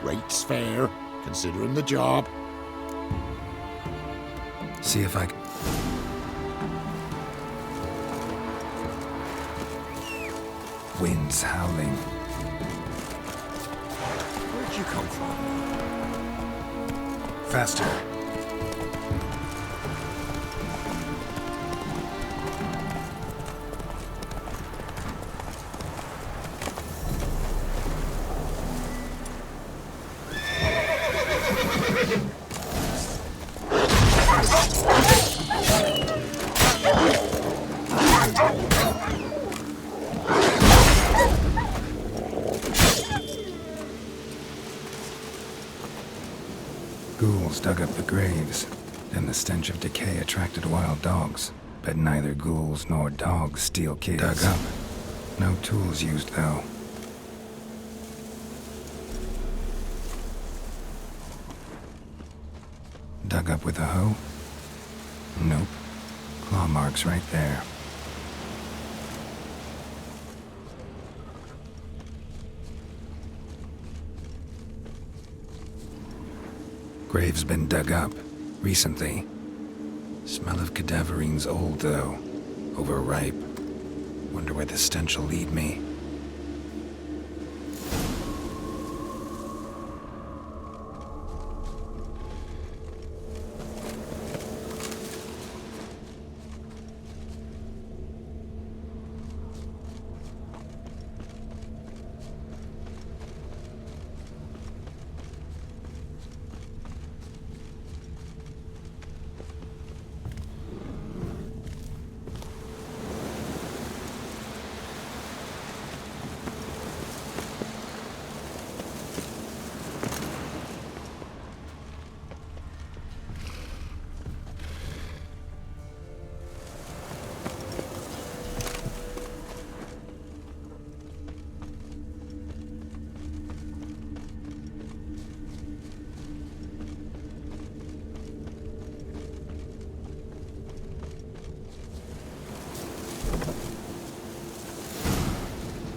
S15: Rate's fair, considering the job.
S4: See if I can... Winds howling.
S15: Where'd you come from?
S4: Faster. Ghouls dug up the graves. Then the stench of decay attracted wild dogs. But neither ghouls nor dogs steal kids. Dug up. No tools used, though. Dug up with a hoe? Nope. Claw marks right there. Grave's been dug up. Recently. Smell of cadaverine's old, though. Overripe. Wonder where the stench will lead me.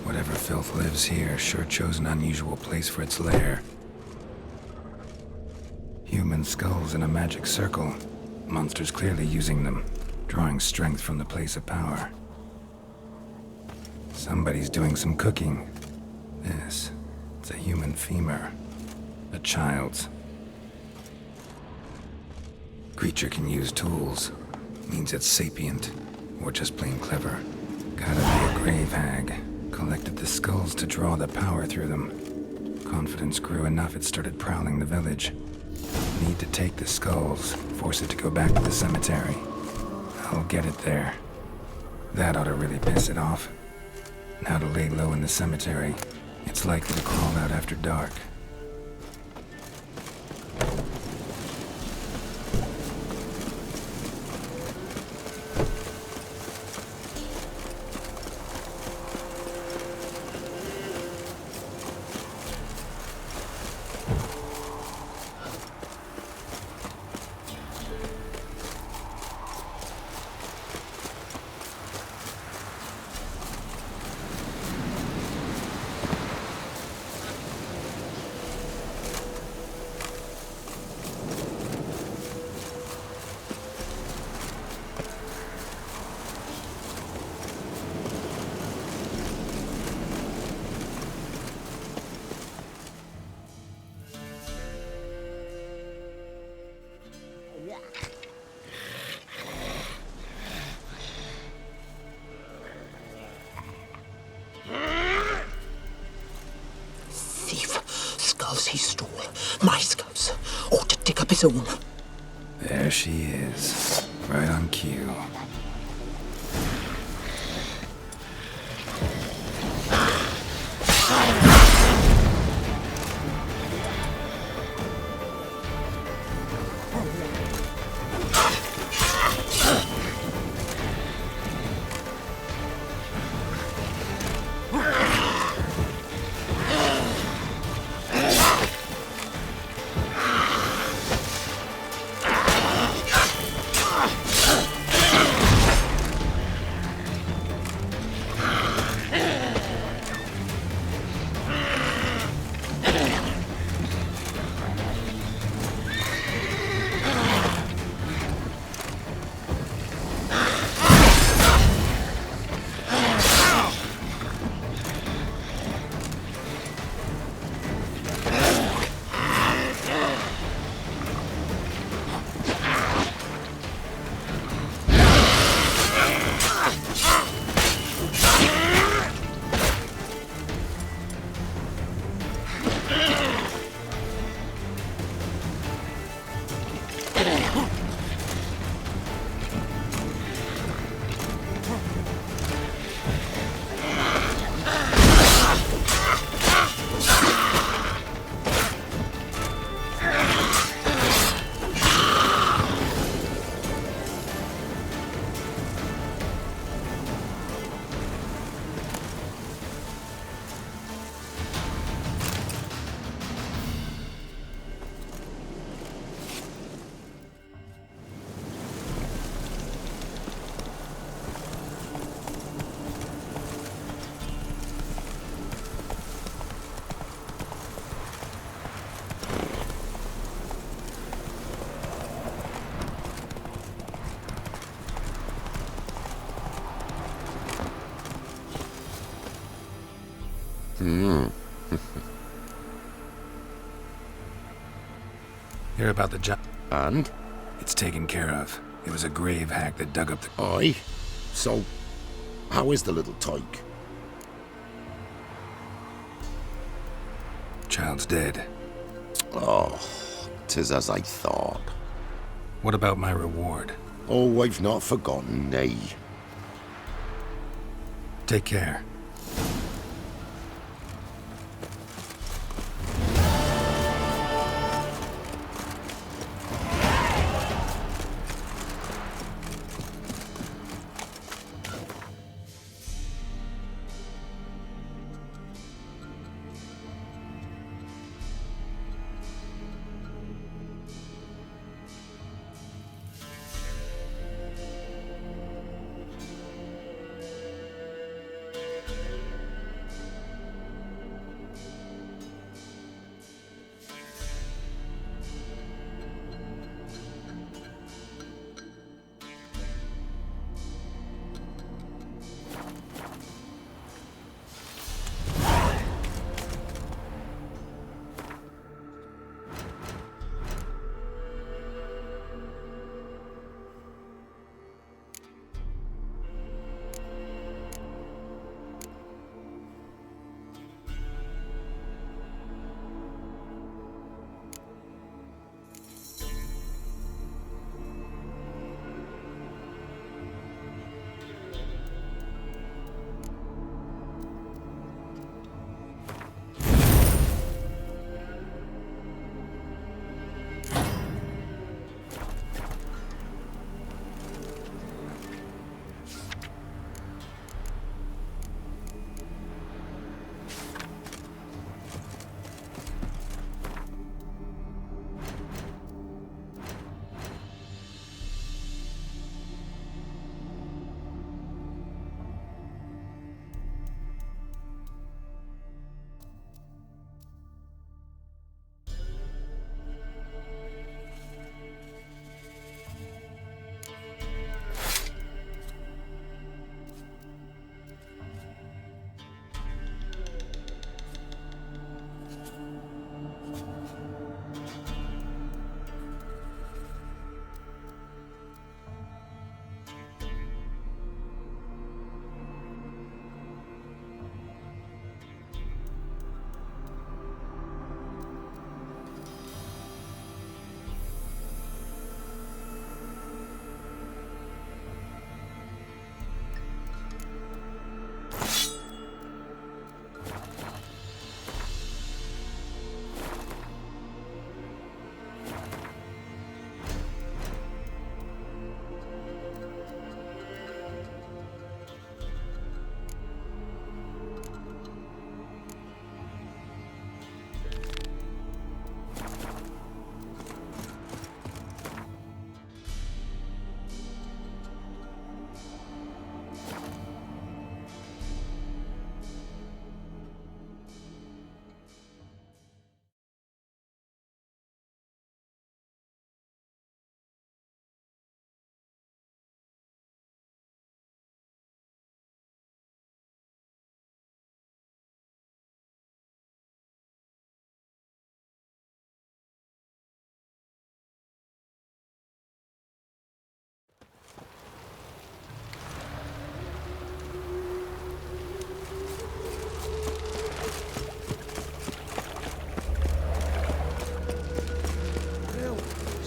S4: Whatever filth lives here sure chose an unusual place for its lair. Human skulls in a magic circle. Monsters clearly using them, drawing strength from the place of power. Somebody's doing some cooking. It's a human femur. A child's. Creature can use tools. Means it's sapient, or just plain clever. Gotta be a grave hag. Collected the skulls to draw the power through them. Confidence grew enough it started prowling the village. Need to take the skulls, force it to go back to the cemetery. I'll get it there. That ought to really piss it off. Now to lay low in the cemetery. It's likely to crawl out after dark.
S16: Thief. Skulls he stole. My skulls. Ought to dig up his own.
S4: There she is. Right on cue. Hear about the job?
S15: And?
S4: It's taken care of. It was a grave hack that dug up the...
S15: Aye? So, how is the little tyke?
S4: Child's dead.
S15: Oh, 'tis as I thought.
S4: What about my reward?
S15: Oh, I've not forgotten, nay.
S4: Take care.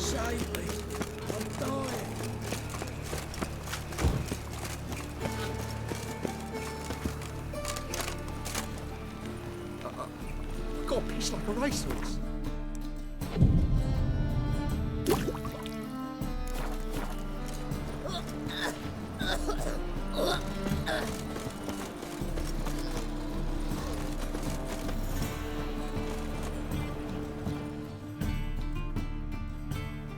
S8: Save me. I'm dying.
S9: I've got a piece like a racehorse.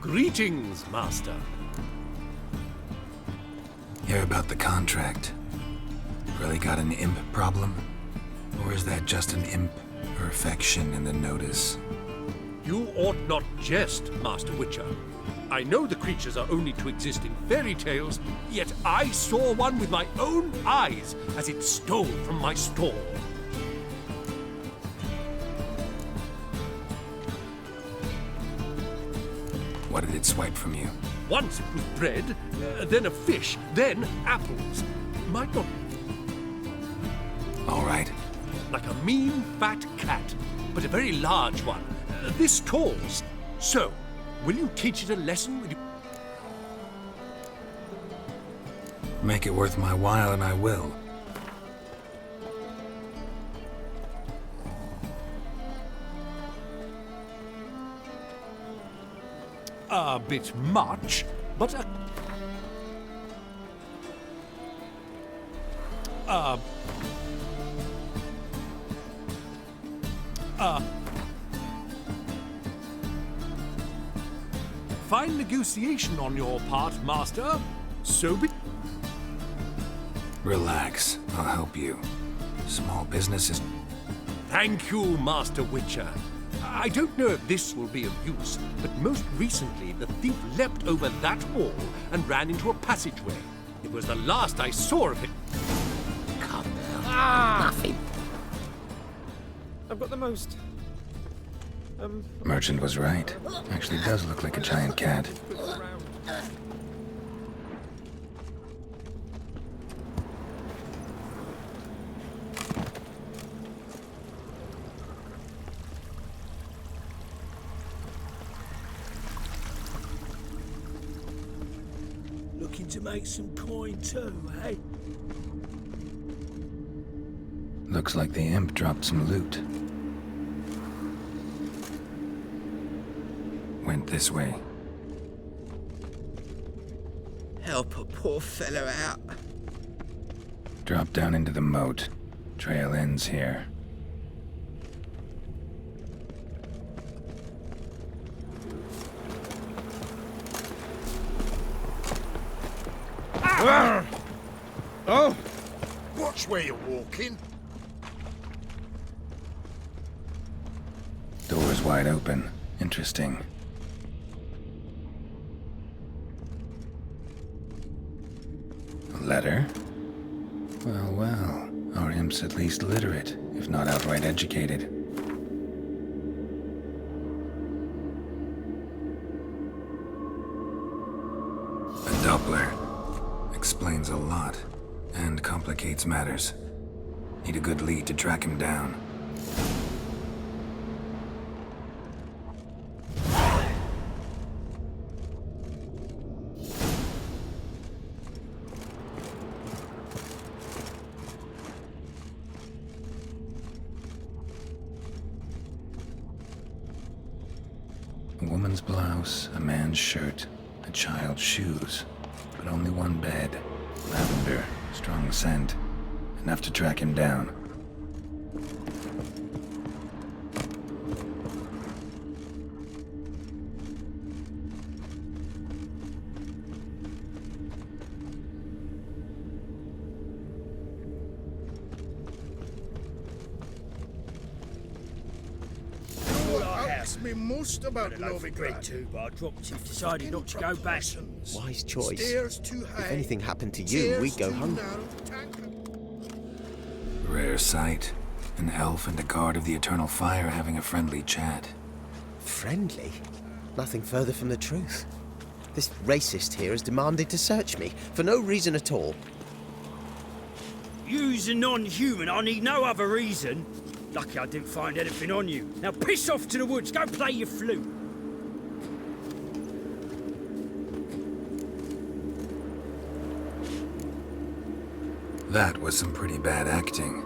S9: Greetings, Master.
S4: Hear about the contract? Really got an imp problem? Or is that just an imp perfection in the notice?
S9: You ought not jest, Master Witcher. I know the creatures are only to exist in fairy tales, yet I saw one with my own eyes as it stole from my stall.
S4: What did it swipe from you?
S9: Once it was bread, then a fish, then apples. Might not...
S4: All right.
S9: Like a mean, fat cat, but a very large one. This tall. So, will you teach it a lesson?
S4: Make it worth my while and I will.
S9: A bit much, but fine negotiation on your part, Master. So be...
S4: Relax, I'll help you. Small business is...
S9: Thank you, Master Witcher. I don't know if this will be of use, but most recently the thief leapt over that wall and ran into a passageway. It was the last I saw of him.
S16: Come on.
S17: Nothing.
S18: I've got the most...
S4: Merchant was right. Actually does look like a giant cat.
S8: Looking to make some coin too, eh?
S4: Looks like the imp dropped some loot. Went this way.
S16: Help a poor fellow out.
S4: Drop down into the moat. Trail ends here.
S2: Oh! Watch where you're walking.
S4: Door's wide open. Interesting. A letter? Well, well. Our imp's at least literate, if not outright educated. A Doppler. Explains a lot, and complicates matters. Need a good lead to track him down. A woman's blouse, a man's shirt, a child's shoes, but only one bed. Lavender, strong scent, enough to track him down.
S2: Asked me most about
S8: Novigrad too, but I dropped it. Decided not to go back.
S11: Wise choice.
S2: Stairs too high.
S11: If anything happened to you, we'd go hungry.
S4: Rare sight. An elf and a guard of the Eternal Fire having a friendly chat.
S11: Friendly? Nothing further from the truth. This racist here has demanded to search me, for no reason at all.
S8: You's a non-human, I need no other reason. Lucky I didn't find anything on you. Now piss off to the woods, go play your flute.
S4: That was some pretty bad acting.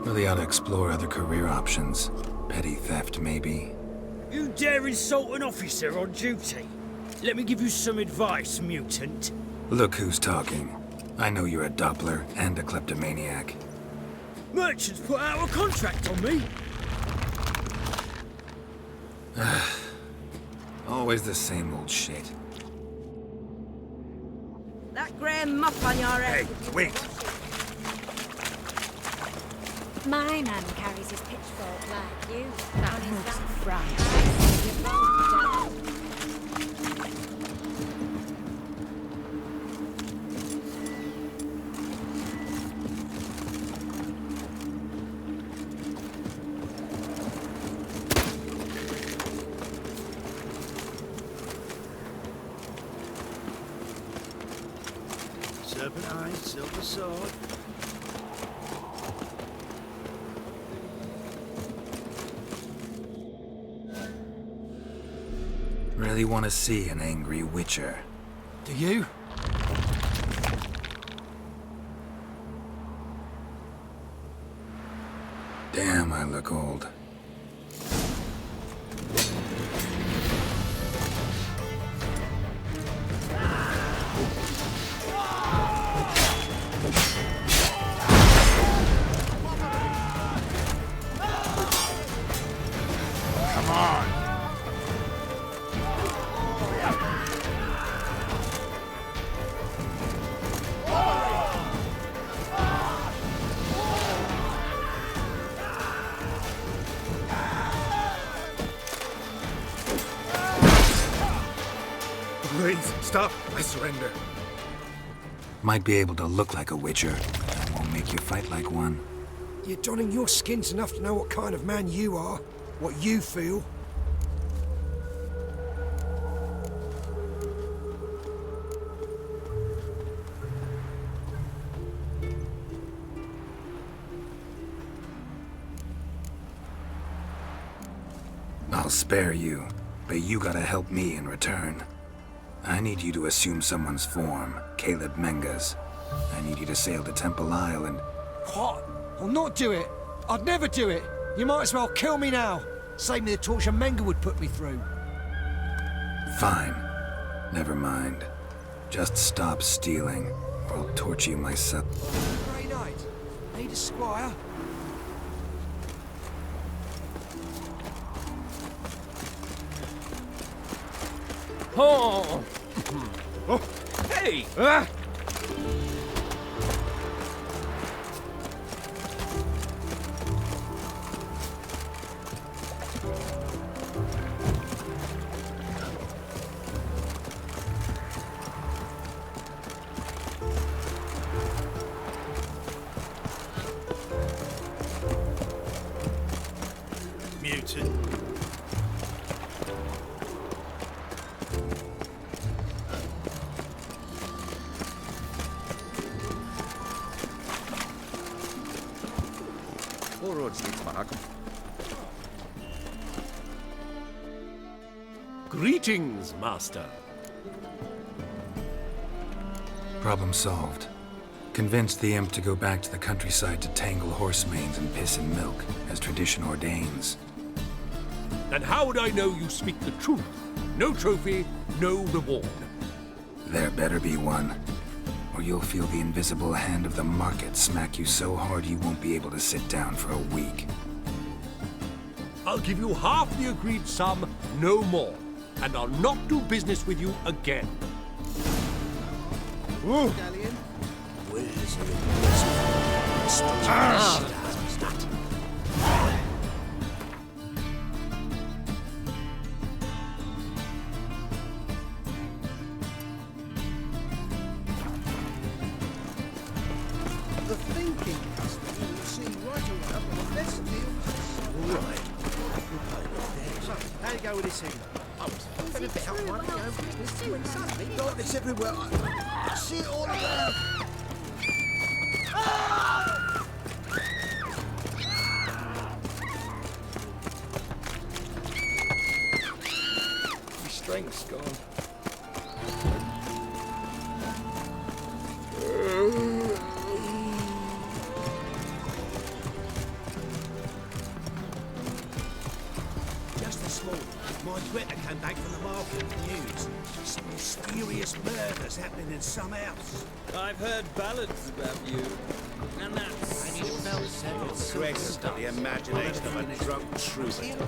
S4: Really ought to explore other career options. Petty theft, maybe.
S8: You dare insult an officer on duty? Let me give you some advice, mutant.
S4: Look who's talking. I know you're a Doppler and a kleptomaniac.
S8: Merchants put out a contract on me.
S4: Always the same old shit.
S17: That grey muff on your head.
S9: Hey, wait.
S7: My man carries his pitchfork like you.
S10: That looks fright.
S13: Serpent eyes, silver sword.
S4: Really want to see an angry witcher.
S8: Do you?
S4: Damn, I look old.
S2: Come on. Please, stop. I surrender.
S4: Might be able to look like a witcher. That won't make you fight like one.
S18: You're donning your skins enough to know what kind of man you are, what you feel.
S4: I'll spare you, but you gotta help me in return. I need you to assume someone's form, Caleb Menga's. I need you to sail to Temple Isle and...
S18: What? I'll not do it. I'd never do it. You might as well kill me now. Save me the torture Menga would put me through.
S4: Fine. Never mind. Just stop stealing, or I'll torture you myself.
S18: Grey Knight. Need a squire?
S8: Oh! Oh! Hey!
S13: Mutant.
S9: Greetings, Master.
S4: Problem solved. Convinced the imp to go back to the countryside to tangle horse manes and piss and milk, as tradition ordains.
S9: Then how would I know you speak the truth? No trophy, no reward.
S4: There better be one, or you'll feel the invisible hand of the market smack you so hard you won't be able to sit down for a week.
S9: I'll give you half the agreed sum, no more. And I'll not do business with you again.
S18: Ooh.
S13: Where's the
S18: The thinking customer will see right around the best deals.
S13: Right.
S18: How you go with this thing?
S5: I was fed a bit out minding my own business when suddenly darkness everywhere. I see it all around.
S18: My strength's gone.
S13: came back from the market with news. Some mysterious murders happening in some house.
S19: I've heard ballads about you. And that's...
S13: And you felt several stresses to the imagination of a drunk troubadour.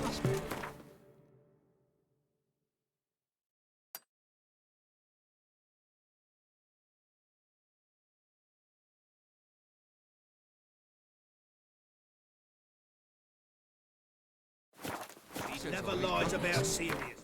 S13: She never lies about serious.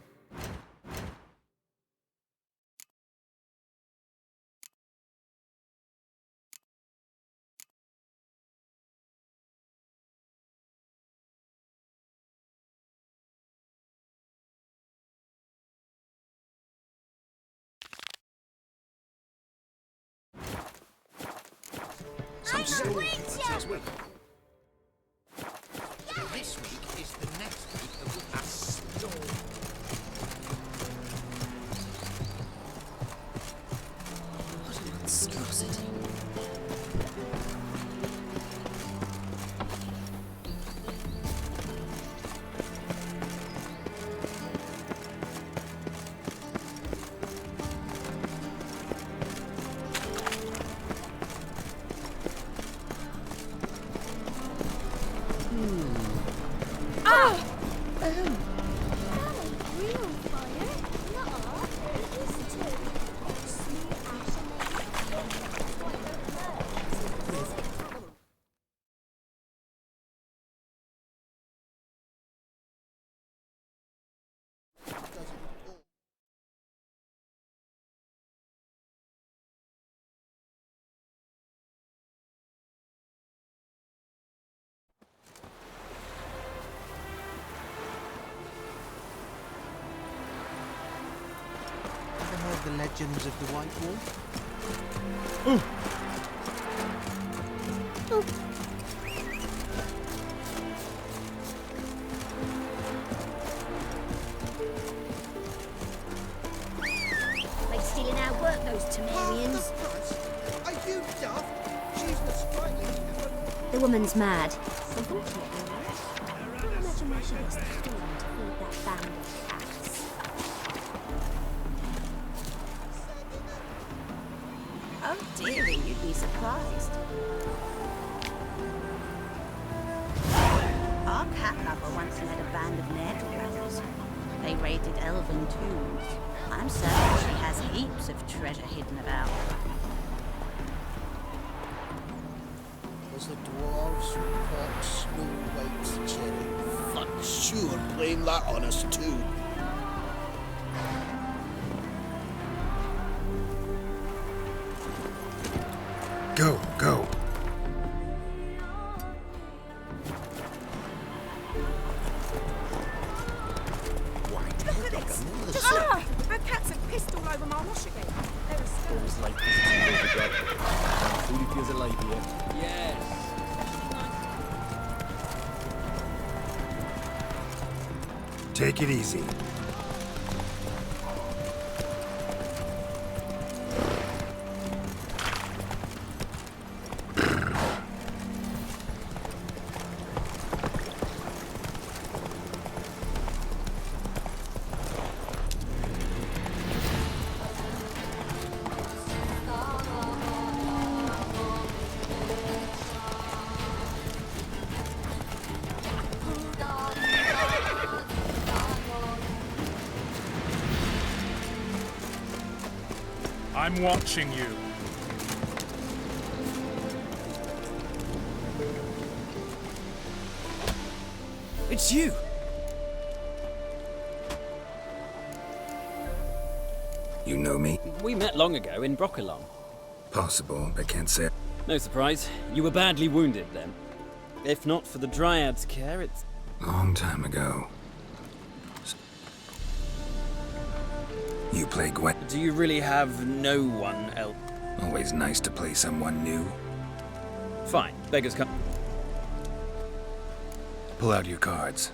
S16: I'm a witcher!
S11: This week is the next week of a storm.
S10: What a monstrosity.
S5: The legends of the White Wolf?
S20: They stealing our work, those Temerians.
S5: Are you daft? She's the sprightly.
S20: The woman's mad. Unfortunately, I imagine why she gets the freedom to feed that band of cats. Oh dearie, you'd be surprised. Our cat lover once led a band of ne'er-do-wells. They raided elven tombs. I'm certain she has heaps of treasure hidden about.
S15: Was the dwarves report Snow White's cherry? Fuck sure, blame that on us too.
S4: Go, go.
S17: Her cats have pissed all over my wash again. They're a
S21: Always like visiting the dead. Truly feels alive here.
S19: Yes.
S4: Take it easy.
S22: I'm watching you.
S8: It's you!
S4: You know me?
S19: We met long ago in Broccolong.
S4: Possible, but can't say.
S19: No surprise, you were badly wounded then. If not for the Dryad's care, it's...
S4: Long time ago. You play Gwent?
S19: Do you really have no one else?
S4: Always nice to play someone new.
S19: Fine, beggars come.
S4: Pull out your cards.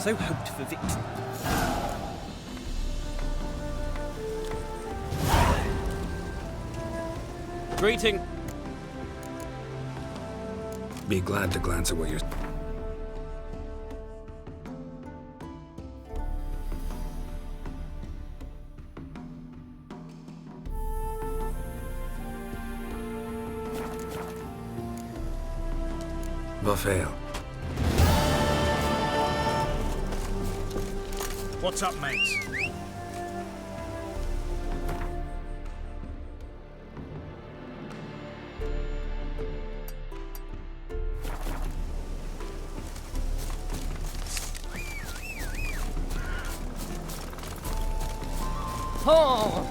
S19: So hoped for victory. Greeting.
S4: Be glad to glance at what you're... Buffet.
S8: What's up, mates?
S19: Oh!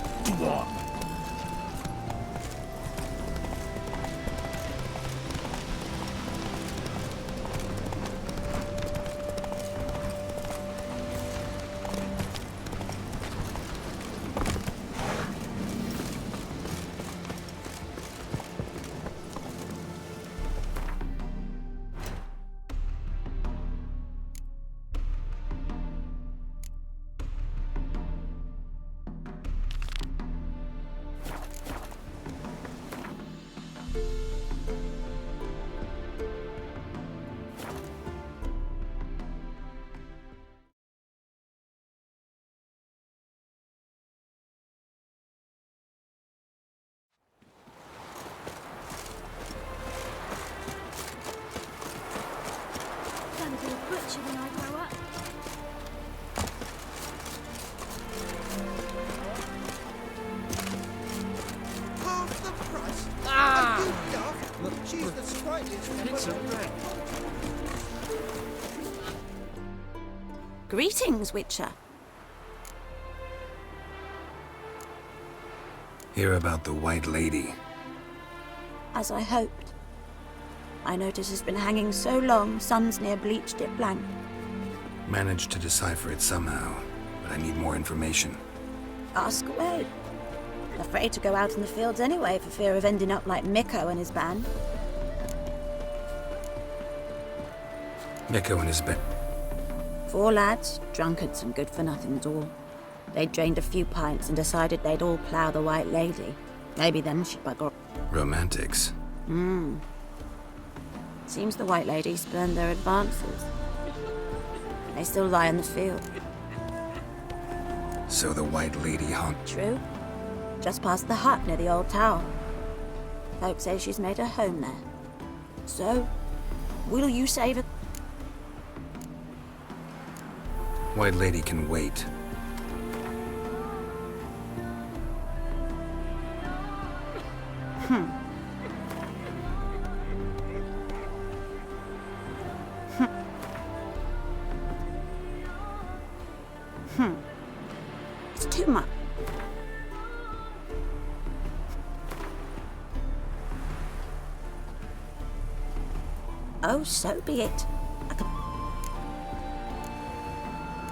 S3: Gonna be a butcher when I grow up.
S5: Half the price?
S19: Ah!
S5: Are you daft? She's the sprightliest one.
S8: It's a wreck.
S20: Greetings, Witcher.
S4: Hear about the White Lady.
S20: As I hoped. I notice it's been hanging so long, sun's near bleached it blank.
S4: Managed to decipher it somehow, but I need more information.
S20: Ask away. Afraid to go out in the fields anyway for fear of ending up like Mikko and his band.
S4: Mikko and his band.
S20: 4 lads, drunkards and good-for-nothings all. They'd drained a few pints and decided they'd all plough the White Lady. Maybe then she'd bugger.
S4: Romantics.
S20: Seems the White Lady spurned their advances. They still lie in the field.
S4: So the White Lady haunt...
S20: True. Just past the hut near the old tower. Folks say she's made her home there. So, will you save her?
S4: White Lady can wait.
S20: It's too much. Oh, so be it.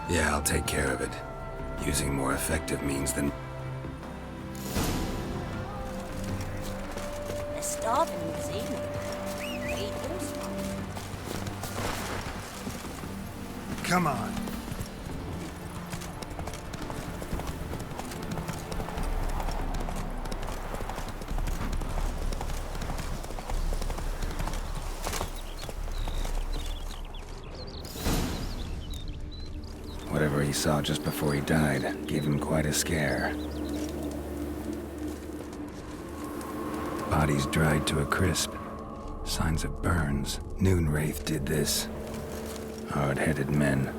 S4: Yeah, I'll take care of it. Using more effective means than...
S20: They're starving this evening. They eat horse.
S13: Come on.
S4: Whatever he saw just before he died gave him quite a scare. Bodies dried to a crisp. Signs of burns. Noonwraith did this. Hard-headed men.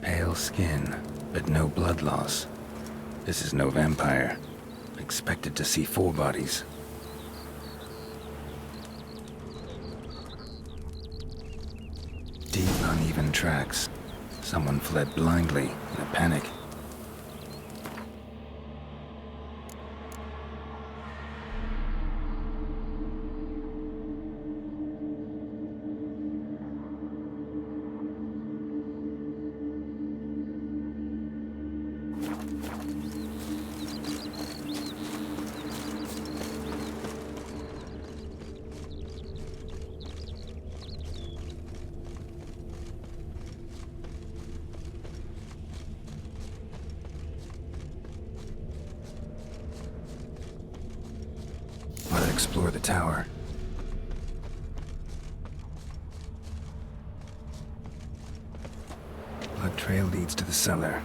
S4: Pale skin, but no blood loss. This is no vampire. Expected to see 4 bodies. Deep, uneven tracks. Someone fled blindly in a panic. explore the tower. Blood trail leads to the cellar.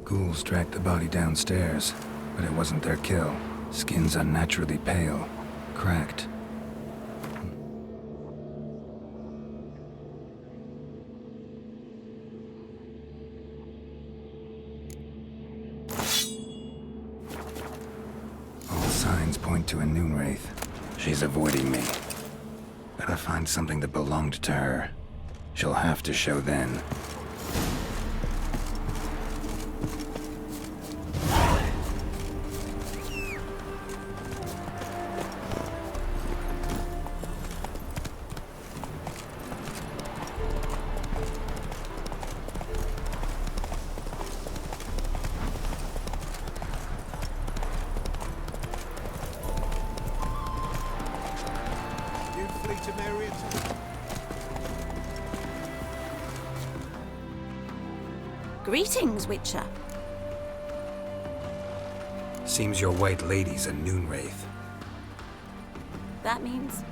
S4: Ghouls dragged the body downstairs, but it wasn't their kill. Skin's unnaturally pale, cracked. All signs point to a Noonwraith. She's avoiding me. Gotta find something that belonged to her. She'll have to show then.
S20: Greetings, Witcher.
S4: Seems your white lady's a Noonwraith.
S20: That means...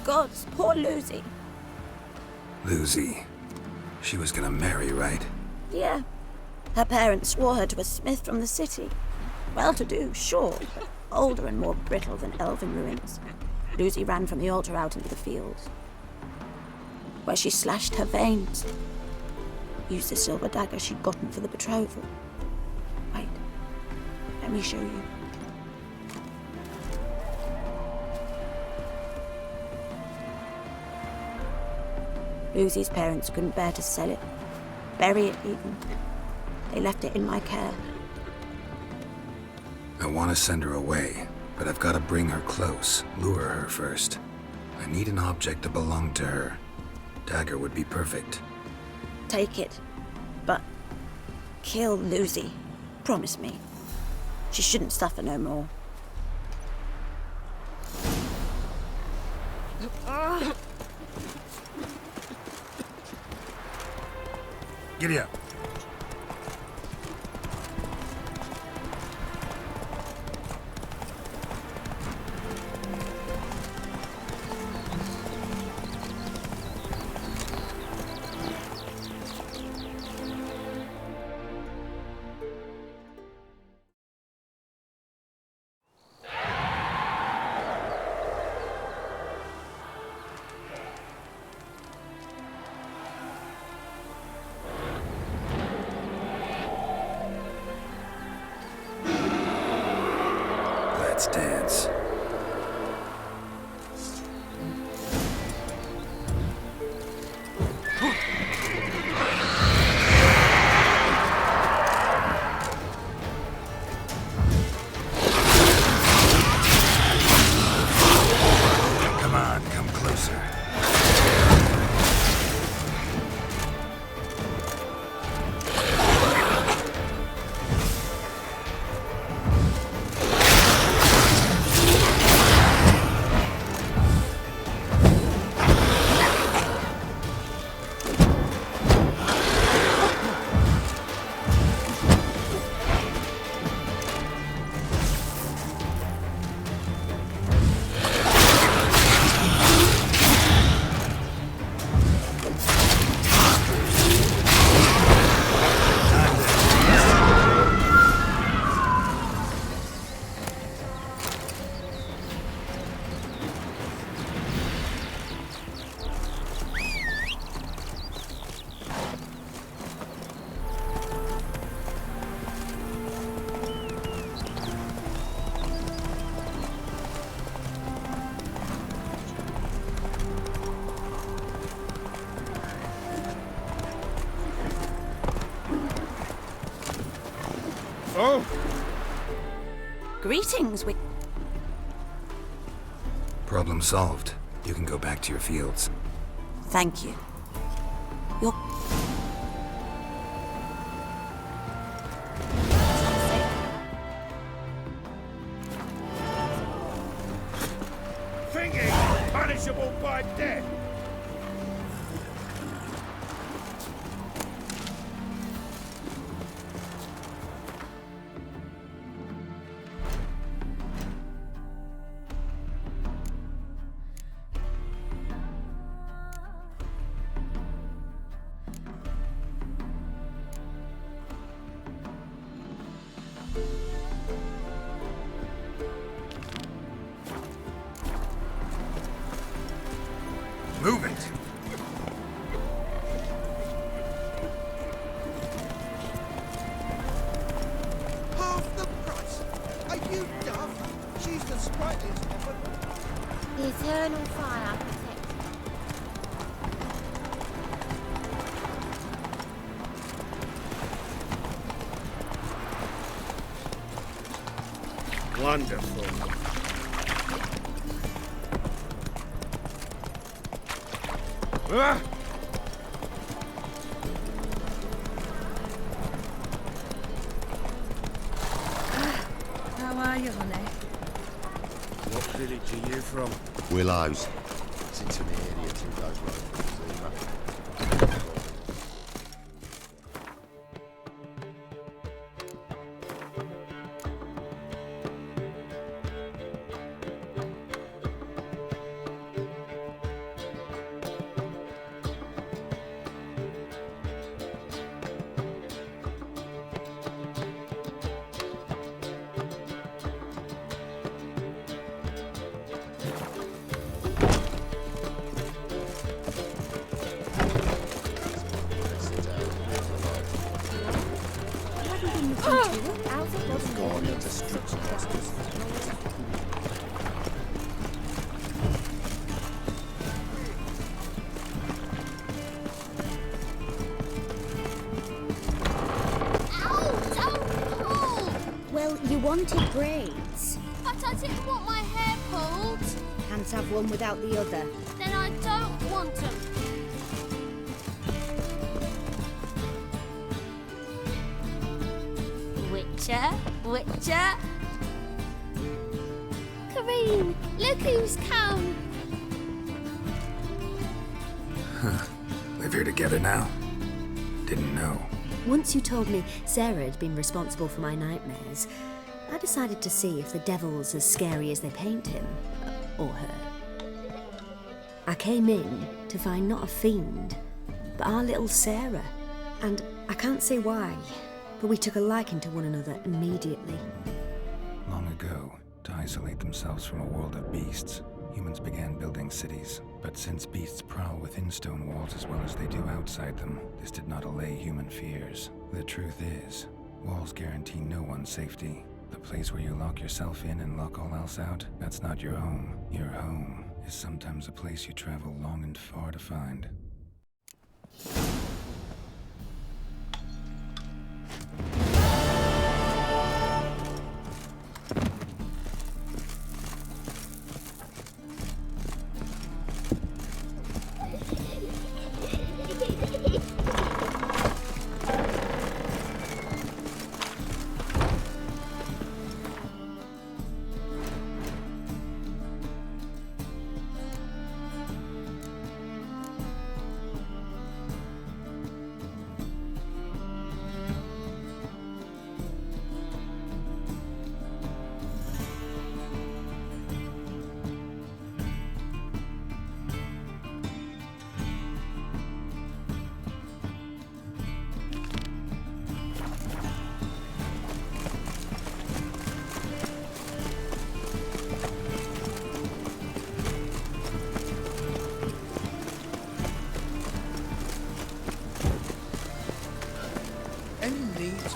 S20: Gods, poor Lucy.
S4: Lucy. She was gonna marry, right?
S20: Yeah. Her parents swore her to a smith from the city. Well-to-do, sure, but older and more brittle than elven ruins. Lucy ran from the altar out into the fields, where she slashed her veins. Used the silver dagger she'd gotten for the betrothal. Wait, let me show you. Lucy's parents couldn't bear to sell it, bury it even. They left it in my care.
S4: I want to send her away, but I've got to bring her close, lure her first. I need an object that belonged to her. Dagger would be perfect.
S20: Take it, but kill Lucy. Promise me. She shouldn't suffer no more.
S4: Giddy up. Let's dance. Come on, come closer.
S2: Oh!
S20: Greetings,
S4: Problem solved. You can go back to your fields.
S20: Thank you. You're...
S2: Thinking punishable by death.
S4: Move it!
S1: Half the price? Are you daft? She's the sprightliest weapon.
S3: The eternal fire protects.
S2: Wonderful. Ah!
S10: How are you, honey?
S2: What village are you from?
S15: Willows. It's into the area 2 goes road. Zima.
S10: Well, you wanted braids.
S22: But I didn't want my hair pulled.
S10: Can't have one without the other.
S22: Then I don't want them. Witcher. Kareen, look who's come.
S4: Live here together now? Didn't know.
S10: Once you told me Sarah had been responsible for my nightmares, I decided to see if the devil's as scary as they paint him. Or her. I came in to find not a fiend, but our little Sarah. And I can't say why, but we took a liking to one another immediately.
S4: Long ago, to isolate themselves from a world of beasts, humans began building cities. But since beasts prowl within stone walls as well as they do outside them, this did not allay human fears. The truth is, walls guarantee no one's safety. The place where you lock yourself in and lock all else out, that's not your home. Your home is sometimes a place you travel long and far to find.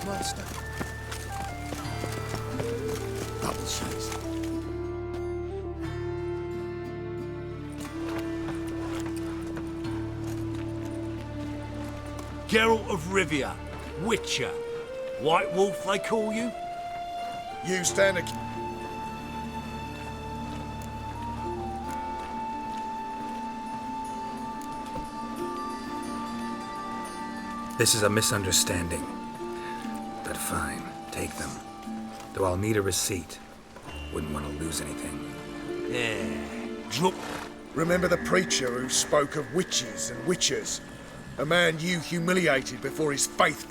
S1: Master. Double shots.
S9: Geralt of Rivia, Witcher. White Wolf, they call you?
S2: You stand a...
S4: This is a misunderstanding. But fine, take them. Though I'll need a receipt. Wouldn't want to lose anything.
S9: Yeah. Drop.
S2: Remember the preacher who spoke of witches and witchers? A man you humiliated before his faith.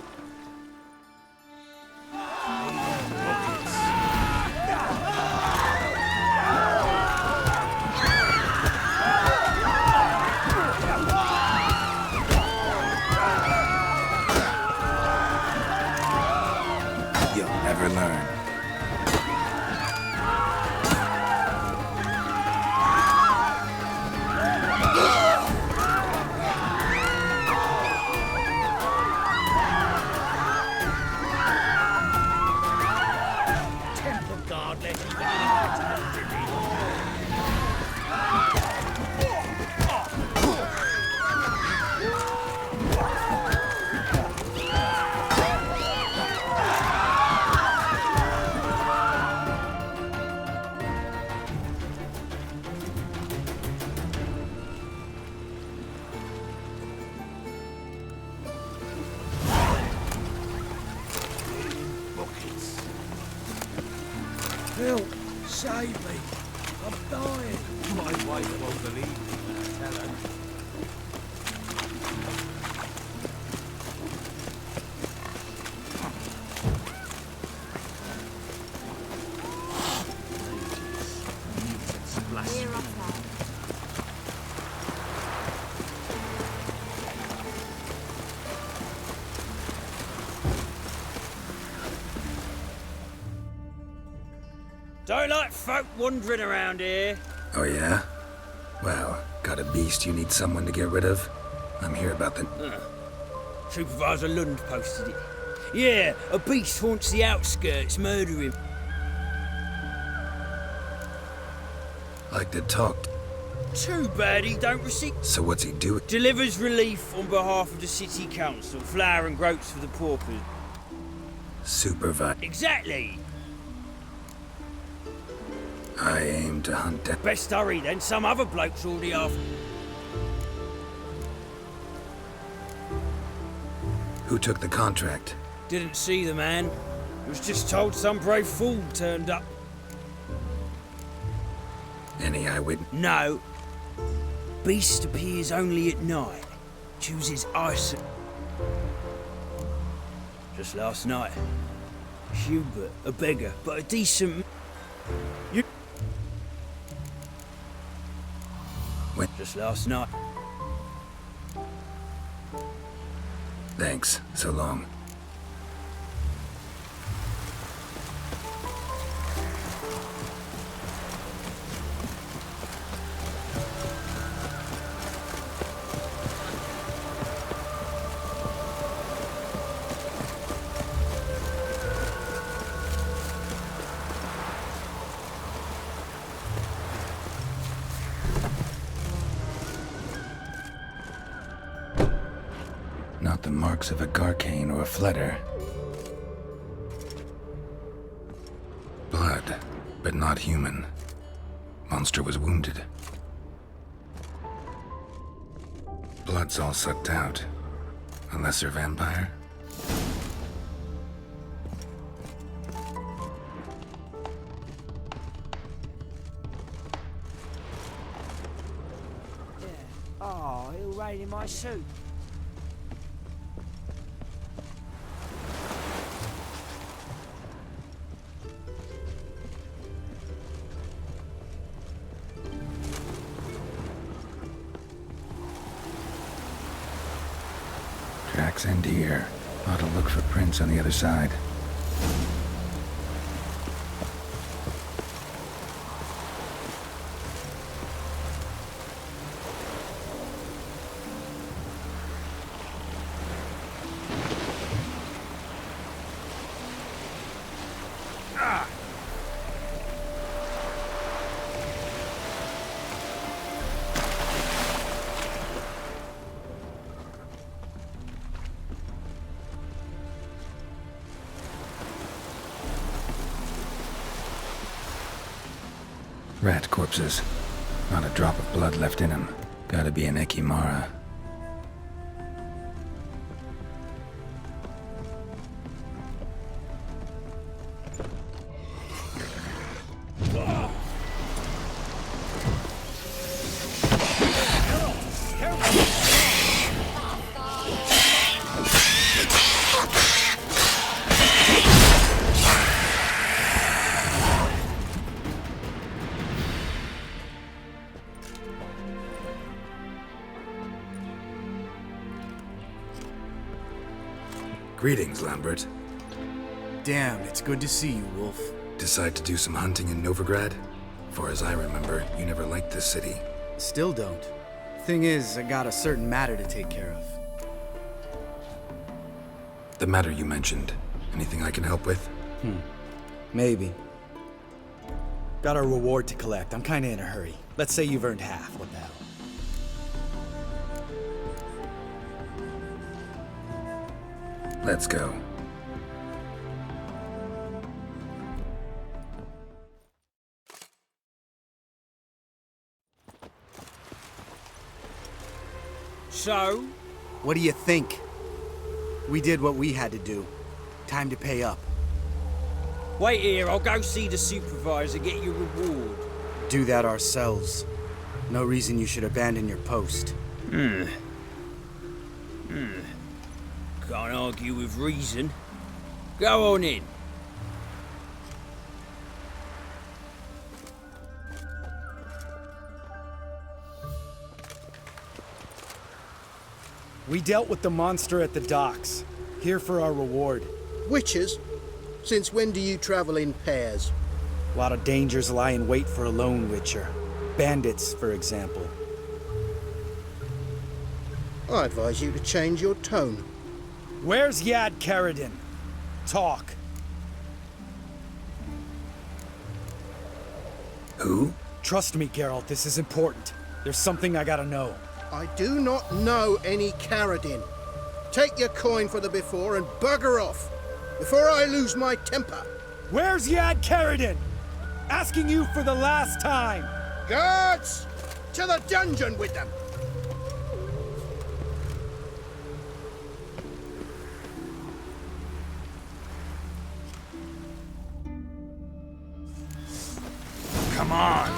S4: You'll never learn.
S8: Temple guard let me go.
S2: Help! Save me! I'm dying!
S9: My wife won't believe me when I tell her.
S8: Don't like folk wandering around here.
S4: Oh yeah? Well, got a beast you need someone to get rid of? I'm here about the...
S8: Supervisor Lund posted it. Yeah, a beast haunts the outskirts, murdering.
S4: Like to talk.
S8: Too bad he don't receive.
S4: So what's he doing?
S8: Delivers relief on behalf of the city council, flour and groats for the paupers.
S4: Supervise.
S8: Exactly.
S4: I aim to hunt down...
S8: Best hurry then, some other bloke's already after.
S4: Who took the contract?
S8: Didn't see the man. Was just told some brave fool turned up.
S4: Any eyewitness?
S8: No. Beast appears only at night. Chooses ice. Just last night. Hubert, a beggar, but a decent... You...
S4: When?
S8: Just last night.
S4: Thanks. So long. Not the marks of a Garcane or a Fletter. Blood, but not human. Monster was wounded. Blood's all sucked out. A lesser vampire?
S8: Oh, he'll rain in my suit.
S4: Tracks end here. Ought to look for prints on the other side. Rat corpses. Not a drop of blood left in them. Gotta be an Ekimara. Greetings, Lambert.
S6: Damn, it's good to see you, Wolf.
S4: Decide to do some hunting in Novigrad? Far as I remember, you never liked this city.
S6: Still don't. Thing is, I got a certain matter to take care of.
S4: The matter you mentioned. Anything I can help with?
S6: Maybe. Got a reward to collect. I'm kinda in a hurry. Let's say you've earned half. What the hell?
S4: Let's go.
S8: So?
S6: What do you think? We did what we had to do. Time to pay up.
S8: Wait here, I'll go see the supervisor, get your reward.
S6: Do that ourselves. No reason you should abandon your post.
S8: Can't argue with reason. Go on in.
S6: We dealt with the monster at the docks. Here for our reward.
S1: Witches? Since when do you travel in pairs?
S6: A lot of dangers lie in wait for a lone witcher. Bandits, for example.
S1: I advise you to change your tone.
S6: Where's Yad Karadin? Talk.
S4: Who?
S6: Trust me, Geralt, this is important. There's something I gotta know.
S1: I do not know any Karadin. Take your coin for the before and bugger off, before I lose my temper.
S6: Where's Yad Karadin? Asking you for the last time.
S1: Guards! To the dungeon with them!
S6: Come on!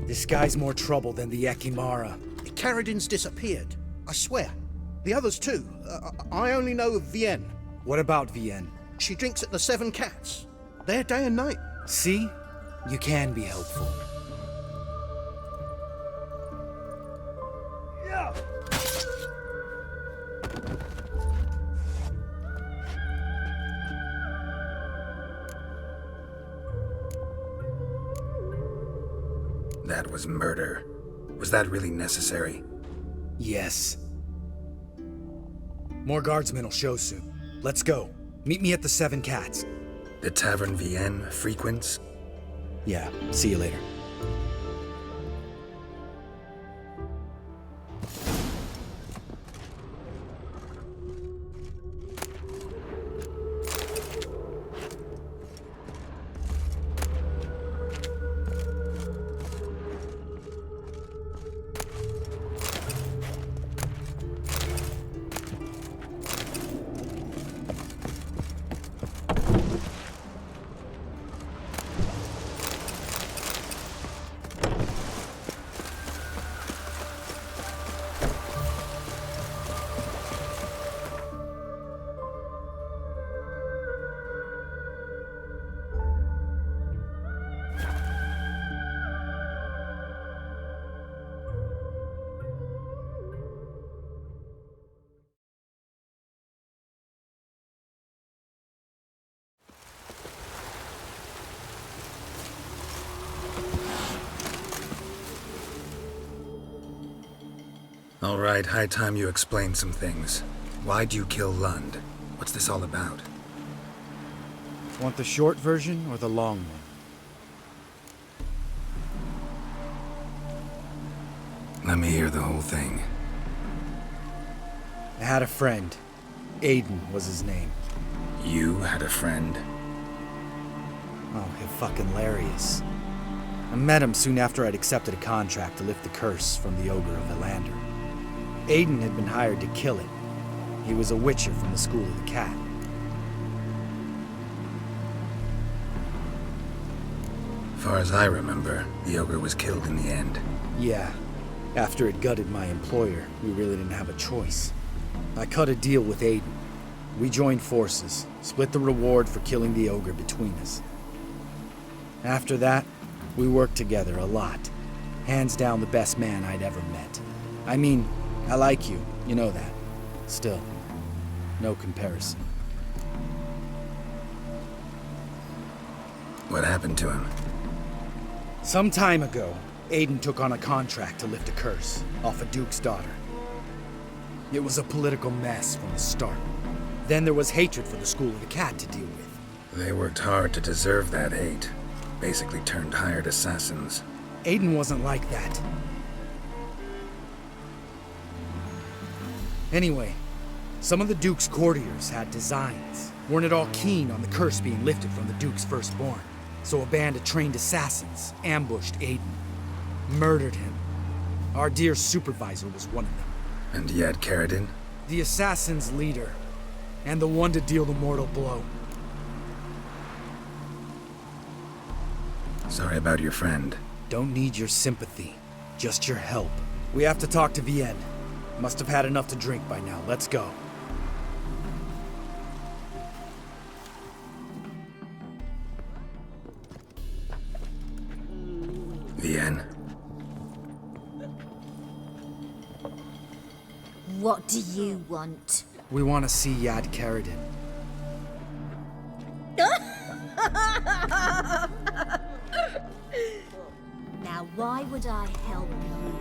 S6: This guy's more trouble than the Ekimara.
S1: Karadin's disappeared, I swear. The others too. I only know of Vienne.
S6: What about Vienne?
S1: She drinks at the Seven Cats. There day and night.
S6: See? You can be helpful.
S4: That was murder. Was that really necessary?
S6: Yes. More guardsmen will show soon. Let's go. Meet me at the Seven Cats.
S4: The Tavern Vienne frequents?
S6: Yeah, see you later.
S4: All right, high time you explain some things. Why'd you kill Lund? What's this all about?
S6: Want the short version or the long one?
S4: Let me hear the whole thing.
S6: I had a friend. Aiden was his name.
S4: You had a friend?
S6: Oh, fucking hilarious. I met him soon after I'd accepted a contract to lift the curse from the Ogre of Elander. Aiden had been hired to kill it. He was a witcher from the School of the Cat.
S4: Far as I remember, the ogre was killed in the end.
S6: Yeah. After it gutted my employer, we really didn't have a choice. I cut a deal with Aiden. We joined forces, split the reward for killing the ogre between us. After that, we worked together a lot. Hands down the best man I'd ever met. I mean, I like you, you know that. Still, no comparison.
S4: What happened to him?
S6: Some time ago, Aiden took on a contract to lift a curse off a duke's daughter. It was a political mess from the start. Then there was hatred for the School of the Cat to deal with.
S4: They worked hard to deserve that hate. Basically turned hired assassins.
S6: Aiden wasn't like that. Anyway, some of the Duke's courtiers had designs. Weren't at all keen on the curse being lifted from the Duke's firstborn. So a band of trained assassins ambushed Aiden. Murdered him. Our dear supervisor was one of them.
S4: And you had Caradin?
S6: The assassin's leader. And the one to deal the mortal blow.
S4: Sorry about your friend.
S6: Don't need your sympathy. Just your help. We have to talk to Vienne. Must have had enough to drink by now. Let's go.
S4: Vienne.
S22: What do you want?
S6: We want to see Yad Caradin.
S22: Now, why would I help you?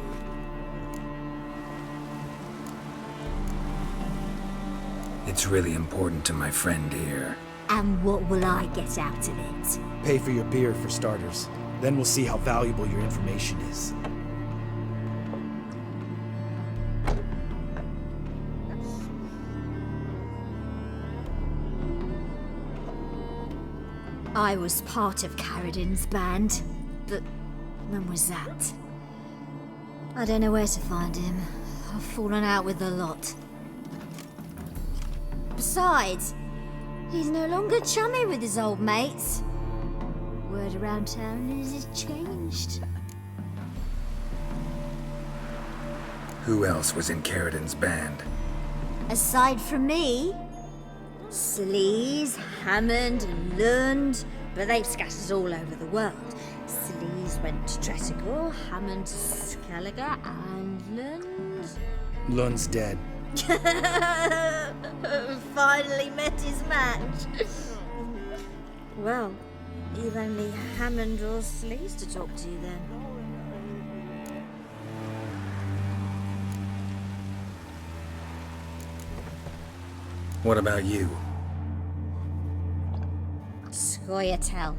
S4: It's really important to my friend here.
S22: And what will I get out of it?
S6: Pay for your beer, for starters. Then we'll see how valuable your information is.
S22: I was part of Caradin's band, but when was that? I don't know where to find him. I've fallen out with a lot. Besides, he's no longer chummy with his old mates. Word around town is it's changed.
S4: Who else was in Caradin's band?
S22: Aside from me, Sleaze, Hammond, and Lund, but they've scattered all over the world. Sleaze went to Tretigor, Hammond to Skellige, and Lund...
S6: Lund's dead.
S22: Finally met his match. Well, you've only Hammond or Sleaze to talk to then.
S4: What about you?
S22: Scoia'tael.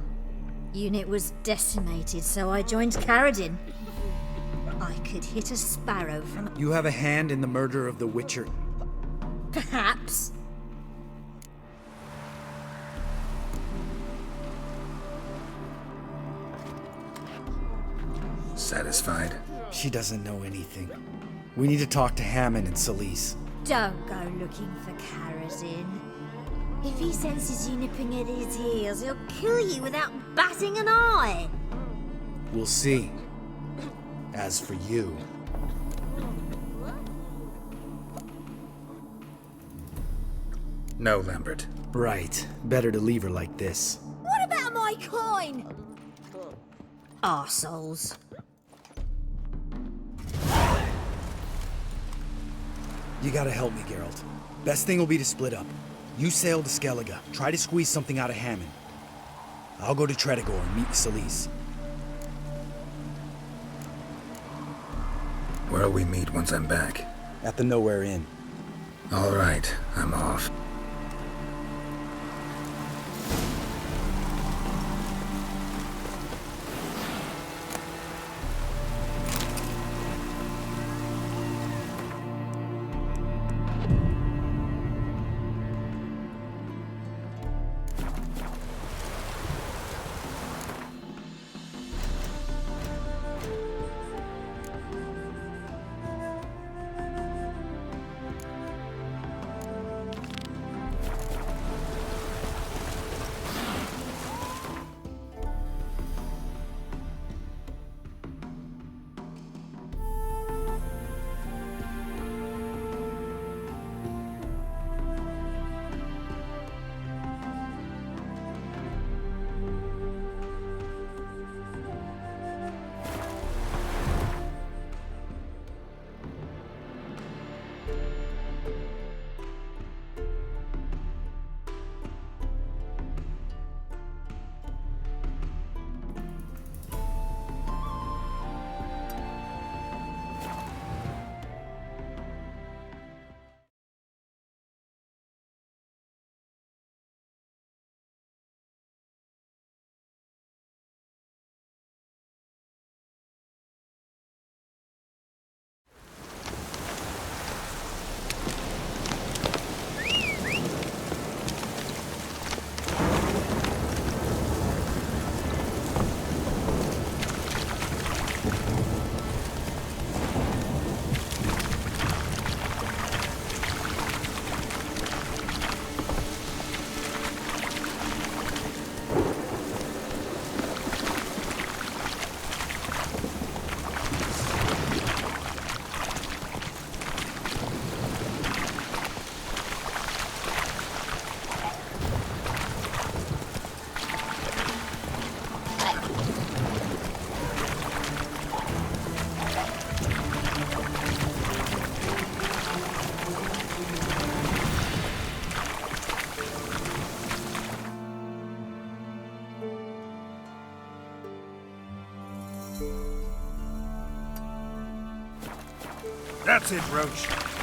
S22: Unit was decimated, so I joined Caradin. I could hit a sparrow from...
S6: You have a hand in the murder of the Witcher.
S22: Perhaps.
S4: Satisfied?
S6: She doesn't know anything. We need to talk to Hammond and Sleaze.
S22: Don't go looking for Caradin. If he senses you nipping at his heels, he'll kill you without batting an eye.
S6: We'll see. As for you...
S4: No, Lambert.
S6: Right. Better to leave her like this.
S22: What about my coin? Arseholes.
S6: You gotta help me, Geralt. Best thing will be to split up. You sail to Skellige. Try to squeeze something out of Hammond. I'll go to Tretigor and meet with Sleaze.
S4: Where'll we meet once I'm back?
S6: At the Nowhere Inn.
S4: All right, I'm off.
S2: That's it, Roach.